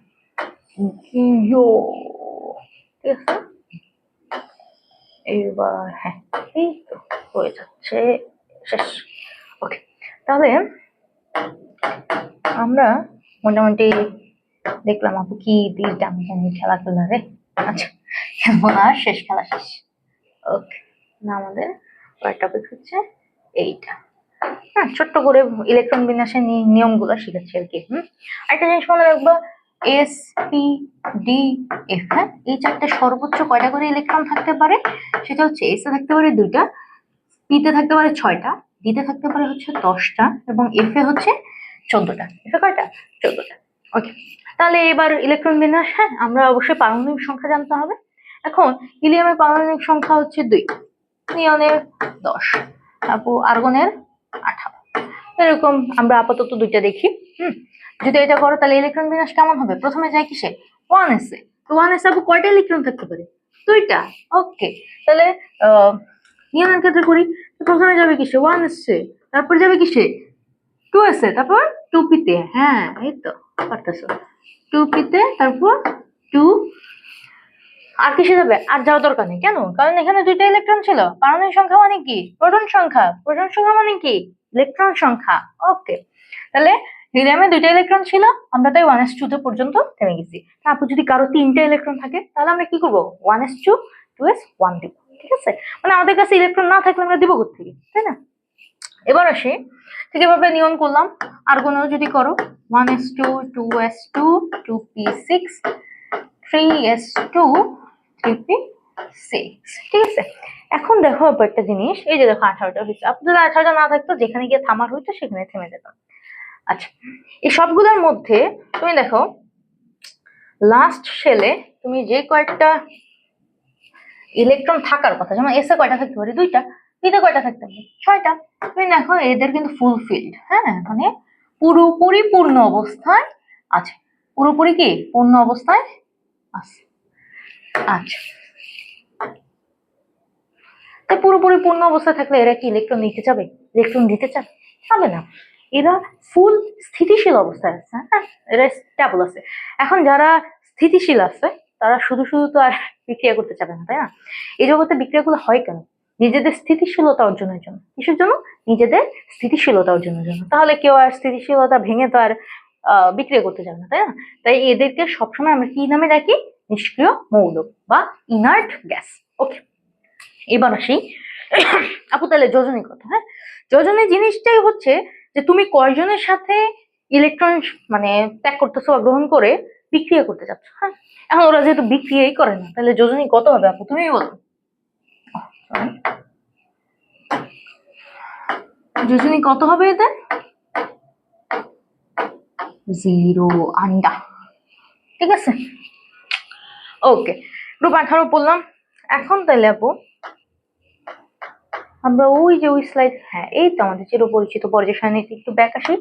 [SPEAKER 1] ইউ, ঠিক আছে। এবার হ্যাঁ, এই তো হয়ে যাচ্ছে, শেষ। ওকে, তাহলে আমরা মোটামুটি দেখলাম আপু কি দিলটা আমি খেলা খেলা রে। আচ্ছা, কেমন আর শেষ, খেলা শেষ। ওকে, না আমাদের টপিক হচ্ছে এইটা। হ্যাঁ, ছোট্ট করে ইলেকট্রন বিন্যাসের নিয়মগুলো শিখাচ্ছি আর কি। একটা জিনিস মনে রাখবো, এস পি ডি এফ। হ্যাঁ, এই 4টে সর্বোচ্চ কয়টা করে ইলেকট্রন থাকতে পারে? সেটা হচ্ছে এস এ থাকতে পারে 2টা, পি তে থাকতে পারে 6টা, ডি তে থাকতে পারে হচ্ছে 10টা, এবং এফ এ হচ্ছে 14টা। এফ এ কয়টা? 14টা। ওকে, তাহলে এবার ইলেকট্রন বিন্যাস। হ্যাঁ, আমরা অবশ্যই পারমাণবিক সংখ্যা জানতে হবে। এখন হিলিয়ামের পারমাণবিক সংখ্যা হচ্ছে 2, নিয়নের 10, আপু আর্গনের 18। এরকম আমরা আপাতত 2টা দেখি। যদি এটা করো তাহলে ইলেকট্রন বিন্যাস কেমন হবে? প্রথমে যাই কিসে? 1s এ। তো 1s এ আপু কয়টা ইলেকট্রন থাকতে পারে? 2টা। ওকে, তাহলে নিয়নের ক্ষেত্রে করি, প্রথমে যাবে কিসে? 1s এ, তারপর যাবে কিসে? 2s এ, তারপর 2p তে। হ্যাঁ, এই তো পারতেছো, 2p তে, তারপর 2। আর কিসে যাবে? আর যাওয়ার দরকার নেই। কেন? কারণ এখানে 2টা ইলেকট্রন ছিল। পারমাণবিক সংখ্যা মানে কি? প্রোটন সংখ্যা। প্রোটন সংখ্যা মানে কি? ইলেকট্রন সংখ্যা। ওকে, তাহলে হিলিয়ামে 2টা ইলেকট্রন ছিল, আমরা তাই 1s2 তে পর্যন্ত থেমে গেছি। তারপর যদি কারো 3টে ইলেকট্রন থাকে, তাহলে আমরা কি করবো? 1s2 2s1 দিব, ঠিক আছে। মানে আমাদের কাছে ইলেকট্রন না থাকলে আমরা দিব কোত্থেকে, তাই না? এবার আসি, ঠিক এভাবে নিয়ন করলাম। আর্গনেও যদি করো 1s2 2s2 2p6 3s2 3p6, ঠিক আছে। এখন দেখো একটা জিনিস, এই যে দেখো 18টা হয়েছে। আপনাদের 18টা না থাকতো, যেখানে গিয়ে থামার হইতো সেখানে থেমে যেতাম। আচ্ছা, এই সবগুলোর মধ্যে তুমি দেখো লাস্ট শেলে তুমি যে কয়েকটা ইলেকট্রন থাকার কথা, যেমন এসে কয়টা থাকতে পারে, দুইটা, বিতে কয়টা থাকতে পারে, ছয়টা। তুমি দেখো এদের কিন্তু ফুলফিল্ড, হ্যাঁ, মানে পুরোপুরি পূর্ণ অবস্থায় আছে, পুরোপুরি কি পূর্ণ অবস্থায় আছে। আচ্ছা, পুরোপুরি পূর্ণ অবস্থায় থাকলে এরা কি ইলেকট্রন নিতে যাবে, ইলেকট্রন দিতে চাবে না, এরা ফুল স্থিতিশীল অবস্থায় আছে, হ্যাঁ, এরা স্টেবল আছে। এখন যারা স্থিতিশীল আছে তারা শুধু শুধু তো আর বিক্রিয়া করতে চাবে না, তাই না? এই জগতে বিক্রিয়াগুলো হয় কেন? নিজেদের স্থিতিশীলতা অর্জনের জন্য। কিসের জন্য? নিজেদের স্থিতিশীলতা অর্জনের জন্য। তাহলে কেউ আর স্থিতিশীলতা ভেঙে তো আর বিক্রিয়া করতে যাবে না, তাই না? তাই এদেরকে সবসময় আমরা কি নামে ডাকি? নিষ্ক্রিয় মৌল বা ইনার্ট গ্যাস। ওকে, এবার আসি আপু তাহলে যোজনী কথা। হ্যাঁ, যোজনী জিনিসটাই হচ্ছে যে তুমি কয়জনের সাথে ইলেকট্রন মানে ত্যাগ করতেছো বা গ্রহণ করে বিক্রিয়া করতে চাচ্ছ। হ্যাঁ, এখন ওরা যেহেতু বিক্রিয়াই করে না, তাহলে যোজনী কত হবে আপু, তুমি বলো। যোজনী কত হবে এতে? 0 আন্ডা। ঠিক আছে, ওকে, গ্রুপ 18 পড়লাম। এখন তাহলে আপু আমরা ওই যে ওই স্লাইড, হ্যাঁ এই তো আমাদের চিরপরিচিত পর্যায় সারণীতে একটু ব্যাক আসি,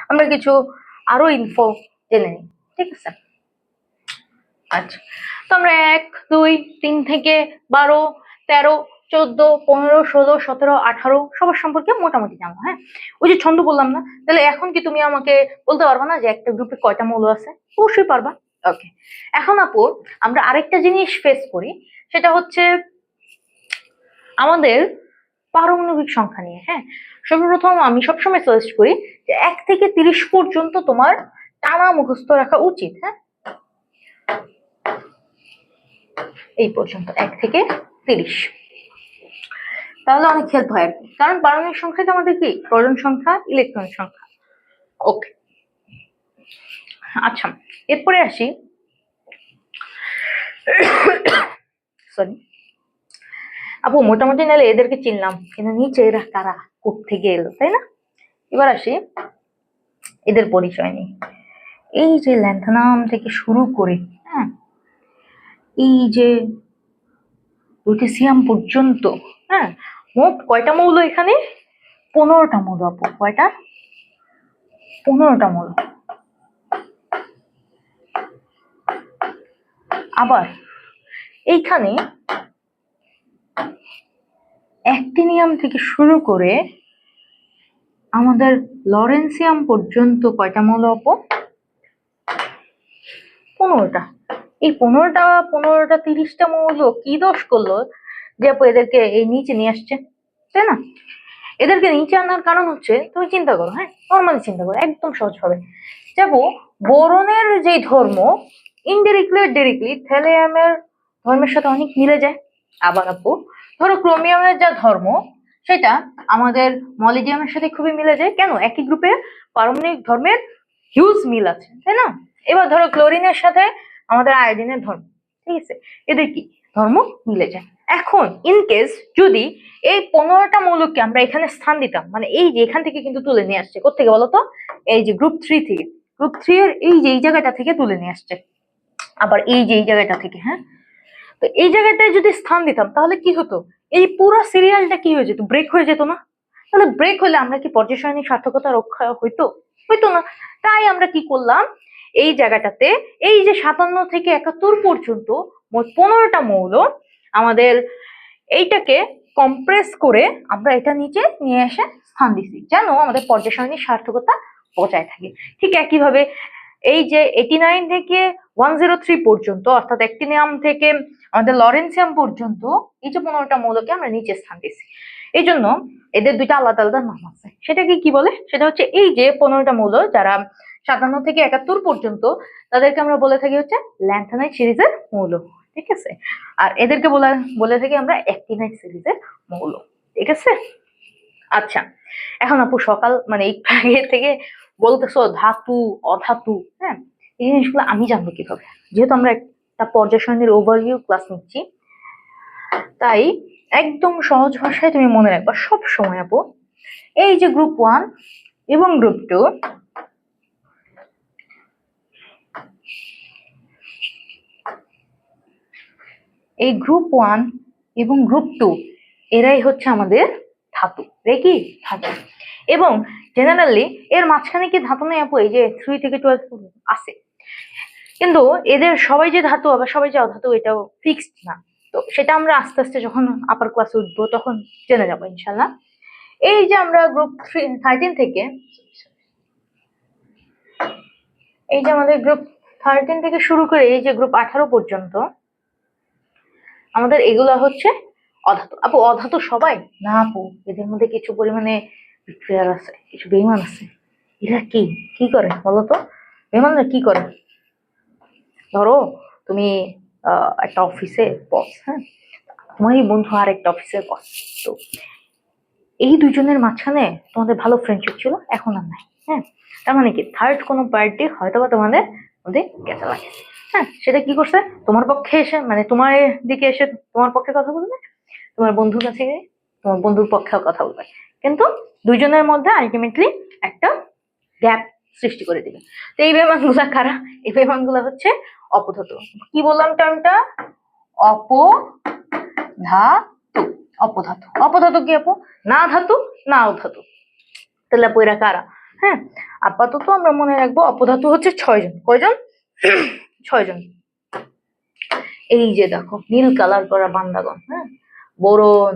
[SPEAKER 1] আমরা কিছু আরো ইনফো জেনে নিই। ঠিক আছে, আচ্ছা, তো আমরা 1 2 3 থেকে 12 13 14 15 16 17 18 সবার সম্পর্কে মোটামুটি জানবো। হ্যাঁ, ওই যে ছন্দ বললাম না, তাহলে এখন কি তুমি আমাকে বলতে পারবা না যে একটা গ্রুপে কয়টা মৌল আছে? অবশ্যই পারবা। ওকে, এখন আপু আমরা আরেকটা জিনিস ফেস করি, সেটা হচ্ছে আমাদের পারমাণবিক সংখ্যা নিয়ে। হ্যাঁ, সর্বপ্রথম আমি সবসময় সাজেস্ট করি যে 1 থেকে 30 পর্যন্ত তোমার টানা মুখস্থ রাখা উচিত। হ্যাঁ, এই পর্যন্ত 1 থেকে 30, তাহলে অনেক হেল্প হয় আর কি। কারণ পারমাণবিক সংখ্যাটা আমাদের কি প্রোটন সংখ্যা, ইলেকট্রন সংখ্যা। ওকে, আচ্ছা, এরপরে আসি, সরি আপু, মোটামুটি নাহলে এদেরকে চিনলাম, কিন্তু নিচে এরা কারা, কোত্থেকে এলো, তাই না? এবার আসি এদের পরিচয় নিয়ে। এই যে ল্যান্থানাম থেকে শুরু করে, হ্যাঁ, এই যে লুটেসিয়াম পর্যন্ত, হ্যাঁ, মোট কয়টা মৌল এখানে? 15টা মৌল আপু। কয়টা? 15টা মৌল। আবার এইখানে অ্যাক্টিনিয়াম থেকে শুরু করে আমাদের লরেন্সিয়াম পর্যন্ত কয়টা মৌল আপু? 15টা। এই 15টা 30টা মৌল কি দোষ করলো যে আপু এদেরকে এই নিচে নিয়ে আসছে, তাই না? এদেরকে নিচে আনার কারণ হচ্ছে, তুমি চিন্তা করো, হ্যাঁ, নর্মালি চিন্তা করো, একদম সহজ ভাবে যাবো। বোরনের যে ধর্ম ইনডিরেক্টলি ডিরেক্টলি থ্যালিয়ামের ধর্মের সাথে অনেক মিলে যায়। আবার আপু ধরো ক্রোমিয়ামের যা ধর্ম সেটা আমাদের মলিডিয়ামের সাথে খুবই মিলে যায়। কেন? একই গ্রুপে পারমাণবিক ধর্মের হিউজ মিল আছে, তাই না? এবার ধরো ক্লোরিনের সাথে আমাদের আয়োডিনের ধর্ম, ঠিক আছে, এদের কি ধর্ম মিলে যায়। এখন ইনকেস যদি এই 15টা মৌলকে আমরা এখানে স্থান দিতাম, মানে এই যে এখান থেকে কিন্তু তুলে নিয়ে আসছে, কোথেকে বলতো? এই যে গ্রুপ 3 থেকে, গ্রুপ 3 এর এই যে এই জায়গাটা থেকে তুলে নিয়ে আসছে, আবার এই যে এই জায়গাটা থেকে। হ্যাঁ, তো এই জায়গাটায় যদি স্থান দিতাম তাহলে কি হতো? এই পুরো সিরিয়ালটা কি হয়ে যেত? ব্রেক হয়ে যেত না? তাহলে ব্রেক হলে আমরা কি পর্যায় সারণীর সার্থকতা রক্ষা হইতো? হইতো না। তাই আমরা কি করলাম, এই জায়গাটাতে এই যে 57 থেকে 71 পর্যন্ত মোট 15টা মৌল আমাদের এইটাকে কম্প্রেস করে আমরা এটা নিচে নিয়ে এসে স্থান দিছি, যেন আমাদের পর্যায় সারণীর সার্থকতা বজায় থাকে। ঠিক একইভাবে এই যে 89 থেকে 103 পর্যন্ত, অর্থাৎ অ্যাক্টিনিয়াম থেকে আমাদের লরেন্সিয়াম পর্যন্ত এই যে 15টা মৌলকে আমরা নিচে স্থান দিছি। এই জন্য এদের দুইটা আলাদা আলাদা নাম আছে। সেটাকে কি বলে? সেটা হচ্ছে এই যে 15টা মৌল যারা 57 থেকে 71 পর্যন্ত, তাদেরকে আমরা বলে থাকি হচ্ছে ল্যান্থানাইট সিরিজের মৌল। ঠিক আছে, আর এদেরকে বলে থাকি আমরা অ্যাক্টিনাইট সিরিজের মৌল। ঠিক আছে, আচ্ছা, এখন আপু সকাল মানে এই থেকে বলতেছো ধাতু অধাতু, হ্যাঁ, এই জিনিসগুলো আমি জানবো কিভাবে? যেহেতু আমরা একটা পর্যায় সারণীর ওভারভিউ ক্লাস নিচ্ছি, তাই একদম সহজ ভাষায় তুমি মনে রাখবা সব সময় আপু, এই যে গ্রুপ 1 এবং গ্রুপ 2, এই গ্রুপ 1 এবং গ্রুপ 2 এরাই হচ্ছে আমাদের ধাতু, কি ধাতু। এবং জেনারেলি এর মাঝখানে কি ধাতু নেই আপু? এই যে 3 থেকে 12 আছে, কিন্তু এদের সবাই যে ধাতু আবার সবাই যে অধাতু এটাও ফিক্সড না। তো সেটা আমরা আস্তে আস্তে যখন আপার ক্লাসে উঠবো তখন জেনে যাবো ইনশাল্লাহ। এই যে আমরা গ্রুপ 13 থেকে, এই যে আমাদের গ্রুপ 13 থেকে শুরু করে এই যে গ্রুপ 18 পর্যন্ত আমাদের এগুলা হচ্ছে অধাতু। আপু অধাতু সবাই না আপু, এদের মধ্যে কিছু পরিমাণে বিক্রিয়ার আছে, কিছু বেইমান আছে। এরা কি কি করে বলতো? বেইমানরা কি করে? ধরো তুমি একটা অফিসে বস, হ্যাঁ, তোমারই বন্ধু আর একটা অফিসের বস। তো এই দুজনের মাঝখানে তোমাদের ভালো ফ্রেন্ডশিপ ছিল, এখন আর নাই। হ্যাঁ, তার মানে কি থার্ড কোনো পার্টি হয়তো বা তোমাদের মধ্যে গেছে লাগে। হ্যাঁ, সেটা কি করছে? তোমার পক্ষে এসে, মানে তোমার দিকে এসে তোমার পক্ষে কথা বলবে, তোমার বন্ধুর কাছে গিয়ে তোমার বন্ধুর পক্ষেও কথা বলবে, কিন্তু দুইজনের মধ্যে আলটিমেটলি একটা গ্যাপ সৃষ্টি করে দিবে। তো এই বেমানগুলা কারা? এই বেমানগুলা হচ্ছে অপধাতু। কি বললাম টার্মটা? অপধাতু। অপধাতু। অপধাতু কি আপু? না ধাতু না অধাতু। তাহলে আপু এরা কারা? হ্যাঁ, আপাতত আমরা মনে রাখবো অপধাতু হচ্ছে 6 জন। কয়জন? 6 জন। এই যে দেখো নীল কালার করা বান্দাগণ, হ্যাঁ, boron,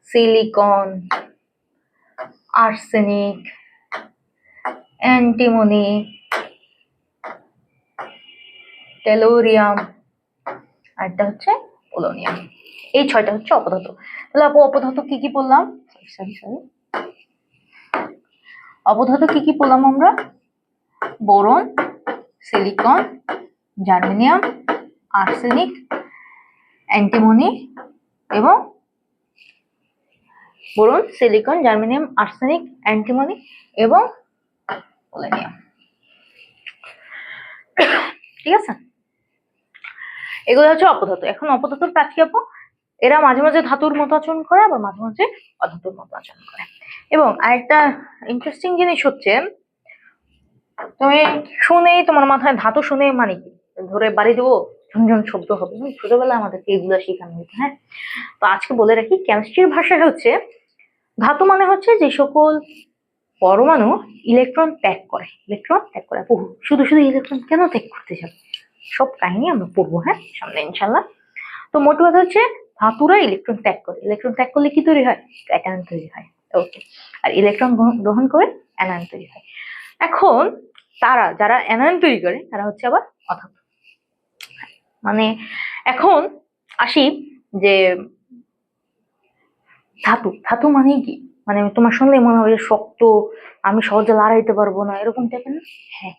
[SPEAKER 1] silicon, arsenic, antimony, tellurium, আর একটা হচ্ছে পোলোনিয়াম। এই 6টা হচ্ছে অপধাতু। তাহলে আপু অপধাতু কি কি বললাম? সরি অপধাতু কি কি বললাম আমরা? Boron, silicon, germanium, arsenic, antimony এবং boron, silicon, germanium, arsenic, antimony এবং পোলোনিয়াম। ঠিক আছে, এগুলো হচ্ছে অপধাতু। এখন অপধাতুর কাজ কি আপু? এরা মাঝে মাঝে ধাতুর মতো আচরণ করে, আবার মাঝে মাঝে অধাতুর মতো আচরণ করে। এবং আরেকটা ইন্টারেস্টিং জিনিস হচ্ছে, তুমি শুনেই তোমার মাথায় ধাতু শুনে মানে কি ধরে বাড়ি দেবো, ঝুনঝুন শব্দ হবে। ছোটবেলায় আমাদেরকে এগুলো শেখানো হতো। হ্যাঁ, তো আজকে বলে রাখি, কেমিস্ট্রির ভাষায় হচ্ছে ধাতু মানে হচ্ছে যে সকল পরমাণু ইলেকট্রন ত্যাগ করে। ইলেকট্রন ত্যাগ করে। শুধু শুধু ইলেকট্রন কেন ত্যাগ করতে যাবে? সব কাহিনী আমরা পড়বো, হ্যাঁ, সামনে ইনশাল্লাহ। তো মোট কথা হচ্ছে ধাতুরা ইলেকট্রন ত্যাগ করে। ইলেকট্রন ত্যাগ করলে কি তৈরি হয়? ক্যাটায়ন তৈরি হয়। ওকে, আর ইলেকট্রন গ্রহণ করে অ্যানায়ন তৈরি হয়। এখন তারা যারা অ্যানায়ন তৈরি করে তারা হচ্ছে আবার অধাতু। মানে এখন আসি যে ধাতু, ধাতু মানে কি? মানে তোমার শুনলে মনে হয় শক্ত, আমি সহজে লড়াইতে পারবো না, এরকম টাইপের না? হ্যাঁ,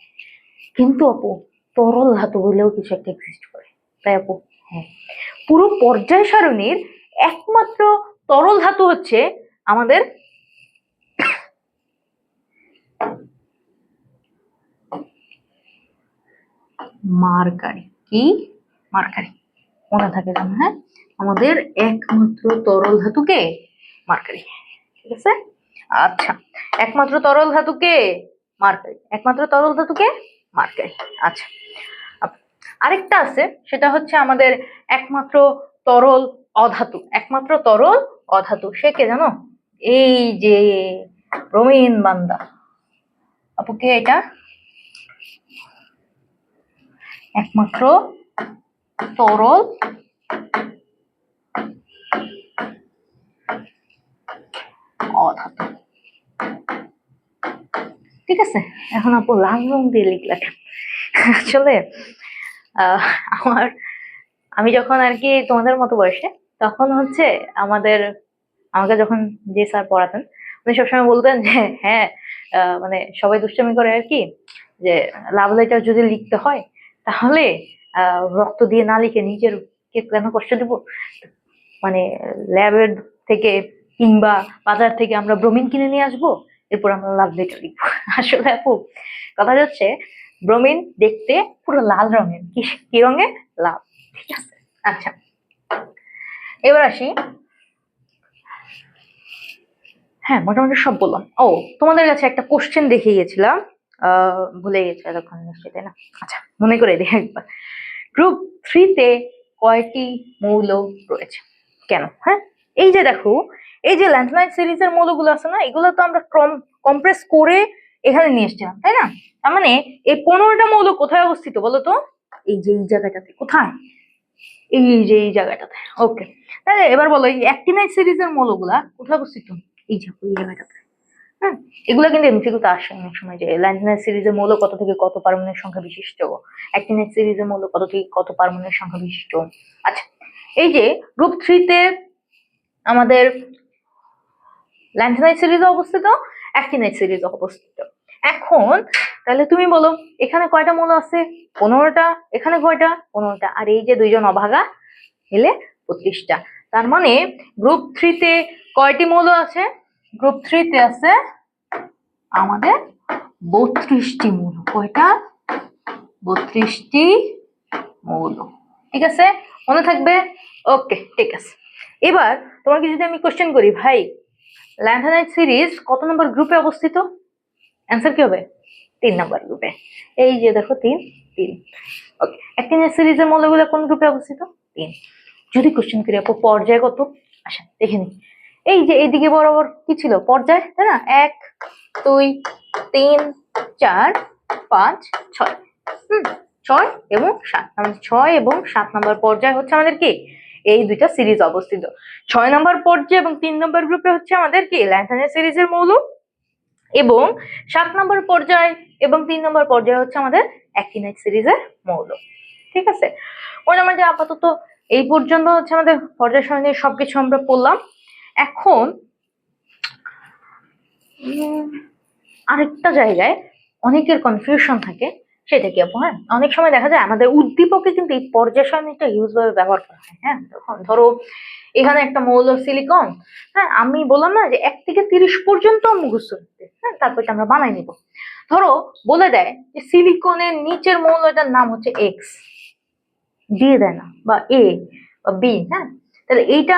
[SPEAKER 1] কিন্তু আপু তরল ধাতু বলেও কিছু একটা এক্সিস্ট করে, তাই আপু? হ্যাঁ, পুরো পর্যায় সারণীর একমাত্র তরল ধাতু হচ্ছে আমাদের মার্কারি। কি? মার্কারি। মনে থাকে যেন, হ্যাঁ, আমাদের একমাত্র তরল ধাতুকে মার্কারি। ঠিক আছে, আচ্ছা, একমাত্র তরল ধাতুকে মার্কারি, একমাত্র তরল ধাতুকে মার্কারি। আচ্ছা, আরেকটা আছে, সেটা হচ্ছে আমাদের একমাত্র তরল অধাতু। একমাত্র তরল অধাতু সে কে জানো? এই যে ব্রোমিন বান্দা। আপু কে এটা? একমাত্র তরল অধাতু। ঠিক আছে, এখন আপু লাল রং দিয়ে লিখলা কেন? আসলে আমার, আমি যখন আর কি তোমাদের মতো বয়সে, তখন হচ্ছে আমাকে যখন যে স্যার পড়াতেন উনি সবসময় বলতেন যে হ্যাঁ, মানে সবাই দুষ্টামি করে আর কি, যে লাভ লেটার যদি লিখতে হয় তাহলে রক্ত দিয়ে না লিখে নিজের কে কেন কষ্ট দিব, মানে ল্যাবের থেকে কিংবা বাজার থেকে আমরা ব্রোমিন কিনে নিয়ে আসবো, এরপর আমরা লাভ লেটার লিখবো। আসলে আপু কথা হচ্ছে ব্রোমিন দেখতে পুরো লাল রঙের। কি রঙের? লাল। ঠিক আছে, আচ্ছা, এবার আসি। হ্যাঁ, মোটামুটি সব বললাম। ও, তোমাদের কাছে একটা কোশ্চেন দেখে গেছিলাম, ভুলে গেছে এতক্ষণ নিশ্চয়ই, তাই না? আচ্ছা, মনে করে দিই একবার। গ্রুপ 3-তে কয়টি মৌল রয়েছে, কেন? হ্যাঁ, এই যে দেখো, এই যে ল্যান্থনাইট সিরিজের মৌলগুলো আছে না, এগুলো তো আমরা কম্প্রেস করে এখানে নিয়ে এসেছিলাম, তাই না? তার মানে এই 15টা মৌল কোথায় অবস্থিত বলো তো? এই যে এই জায়গাটাতে। কোথায়? এই যে এই জায়গাটাতে। ওকে, তাহলে এবার বলো এই অ্যাক্টিনাইট সিরিজের মৌলগুলা কোথায় অবস্থিত? এই যে এই জায়গাটাতে। হ্যাঁ, এগুলো কিন্তু এমসিকিউতে আসে অনেক সময়, যে ল্যান্থনাইট সিরিজের মৌল কত থেকে কত পারমাণবিক সংখ্যা বিশিষ্ট, অ্যাক্টিনাইট সিরিজের মৌল কত থেকে কত পারমাণবিক সংখ্যা বিশিষ্ট। আচ্ছা, এই যে গ্রুপ 3-তে আমাদের ল্যান্থনাইট সিরিজে অবস্থিত, অ্যাক্টিনাইট সিরিজে অবস্থিত। এখন তাহলে তুমি বলো এখানে কয়টা মৌল আছে? 15টা। এখানে কয়টা? 15টা। আর এই যে দুইজন অভাগা মিলে 32টা। তার মানে গ্রুপ 3-তে কয়টি মৌল আছে? গ্রুপ 3-তে আছে আমাদের 32টি মৌল। কয়টা? 32টি মৌল। ঠিক আছে, মনে থাকবে? ওকে, ঠিক আছে। এবার তোমাকে যদি আমি কোশ্চেন করি, ভাই ল্যান্থনাইট সিরিজ কত নম্বর গ্রুপে অবস্থিত? অ্যান্সার কি হবে? 3 নম্বর গ্রুপে। এই যে দেখো 3 3। ওকে, অ্যাক্টিনাইট সিরিজের মৌলগুলো কোন গ্রুপে অবস্থিত? 3। যদি কোশ্চেন করি আপু পর্যায় কত, আচ্ছা দেখে নি। এই যে এইদিকে বরাবর কি ছিল? পর্যায়, তাই না? 1 2 3 4 5 6। 6 এবং 7, মানে 6 এবং 7 নম্বর পর্যায় হচ্ছে আমাদের কি এই দুইটা সিরিজ অবস্থিত। 6 নম্বর পর্যায় এবং 3 নম্বর গ্রুপে হচ্ছে আমাদের কি ল্যান্থনাইট সিরিজের মৌল, এবং 7 নম্বর পর্যায় এবং 3 নম্বর পর্যায় হচ্ছে আমাদের অ্যাক্টিনাইট সিরিজের মৌল। ঠিক আছে, মোটামুটি আপাতত এই পর্যন্ত হচ্ছে আমাদের পর্যায় সারণীর সবকিছু আমরা পড়লাম। এখন আরেকটা জায়গায় অনেকের কনফিউশন থাকে, সেটা কি আপু? হ্যাঁ, অনেক সময় দেখা যায় আমাদের উদ্দীপকে কিন্তু এই পর্যায় সারণীটা হিউজ ভাবে ব্যবহার করা হয়। হ্যাঁ, তখন ধরো এখানে একটা মৌল সিলিকন, হ্যাঁ, আমি বললাম না যে 1 থেকে 30 পর্যন্ত মুখস্থ করতে, হ্যাঁ, তারপর আমরা বানাই নিব। ধরো বলে দেয় যে সিলিকনের নিচের মৌলটার নাম হচ্ছে এক্স, দিয়ে দেয় না, বা এ বা বি। হ্যাঁ, তাহলে এইটা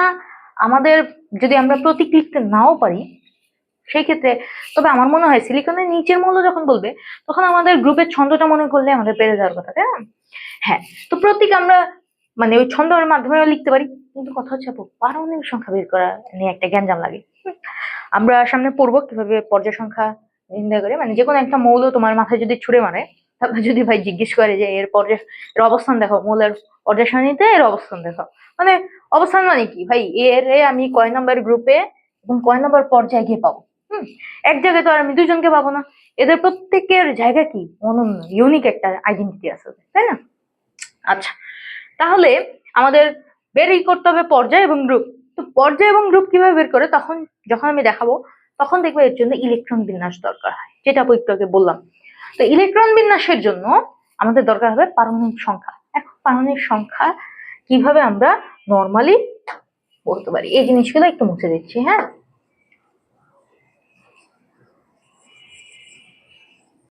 [SPEAKER 1] আমাদের যদি আমরা প্রতীক লিখতে নাও পারি সেই ক্ষেত্রে, তবে আমার মনে হয় সিলিকনের নিচের মৌল যখন বলবে তখন আমাদের গ্রুপের ছন্দটা মনে করলে আমাদের পেরে যাওয়ার কথা, তাই না? হ্যাঁ, তো প্রতীক আমরা মানে ওই ছন্দের মাধ্যমে লিখতে পারি, কিন্তু কথা হচ্ছে পারমাণবিক সংখ্যা বের করা নিয়ে একটা গ্যাঞ্জাম লাগে। আমরা সামনে পড়বো কিভাবে পর্যায় সংখ্যা নির্ণয় করে, মানে যে কোনো একটা মৌল তোমার মাথায় যদি ছুড়ে মারে, তারপর যদি ভাই জিজ্ঞেস করে যে এর পর্যায় এর অবস্থান দেখো, মৌলের পর্যায় সারণীতে এর অবস্থান দেখো, মানে অবস্থান মানে কি ভাই, এর আমি কয় নম্বর গ্রুপে এবং কয় নম্বর পর্যায়ে গিয়ে পাবো? এক জায়গায় তো আর আমি দুইজনকে পাবো না, এদের প্রত্যেকের জায়গা কি অনন্য, ইউনিক একটা আইডেন্টিটি আছে, তাই না? আচ্ছা, তাহলে আমাদের বেরই করতে হবে পর্যায় এবং গ্রুপ। তো পর্যায় এবং গ্রুপ কিভাবে বের করে, তখন যখন আমি দেখাবো তখন দেখবো এর জন্য ইলেকট্রন বিন্যাস দরকার হয়, যেটা আপু একটু আগে বললাম। তো ইলেকট্রন বিন্যাসের জন্য আমাদের দরকার হবে পারমাণবিক সংখ্যা। এখন পারমাণবিক সংখ্যা কিভাবে আমরা নর্মালি বলতে পারি, এই জিনিসগুলো একটু মুছে দিচ্ছি। হ্যাঁ,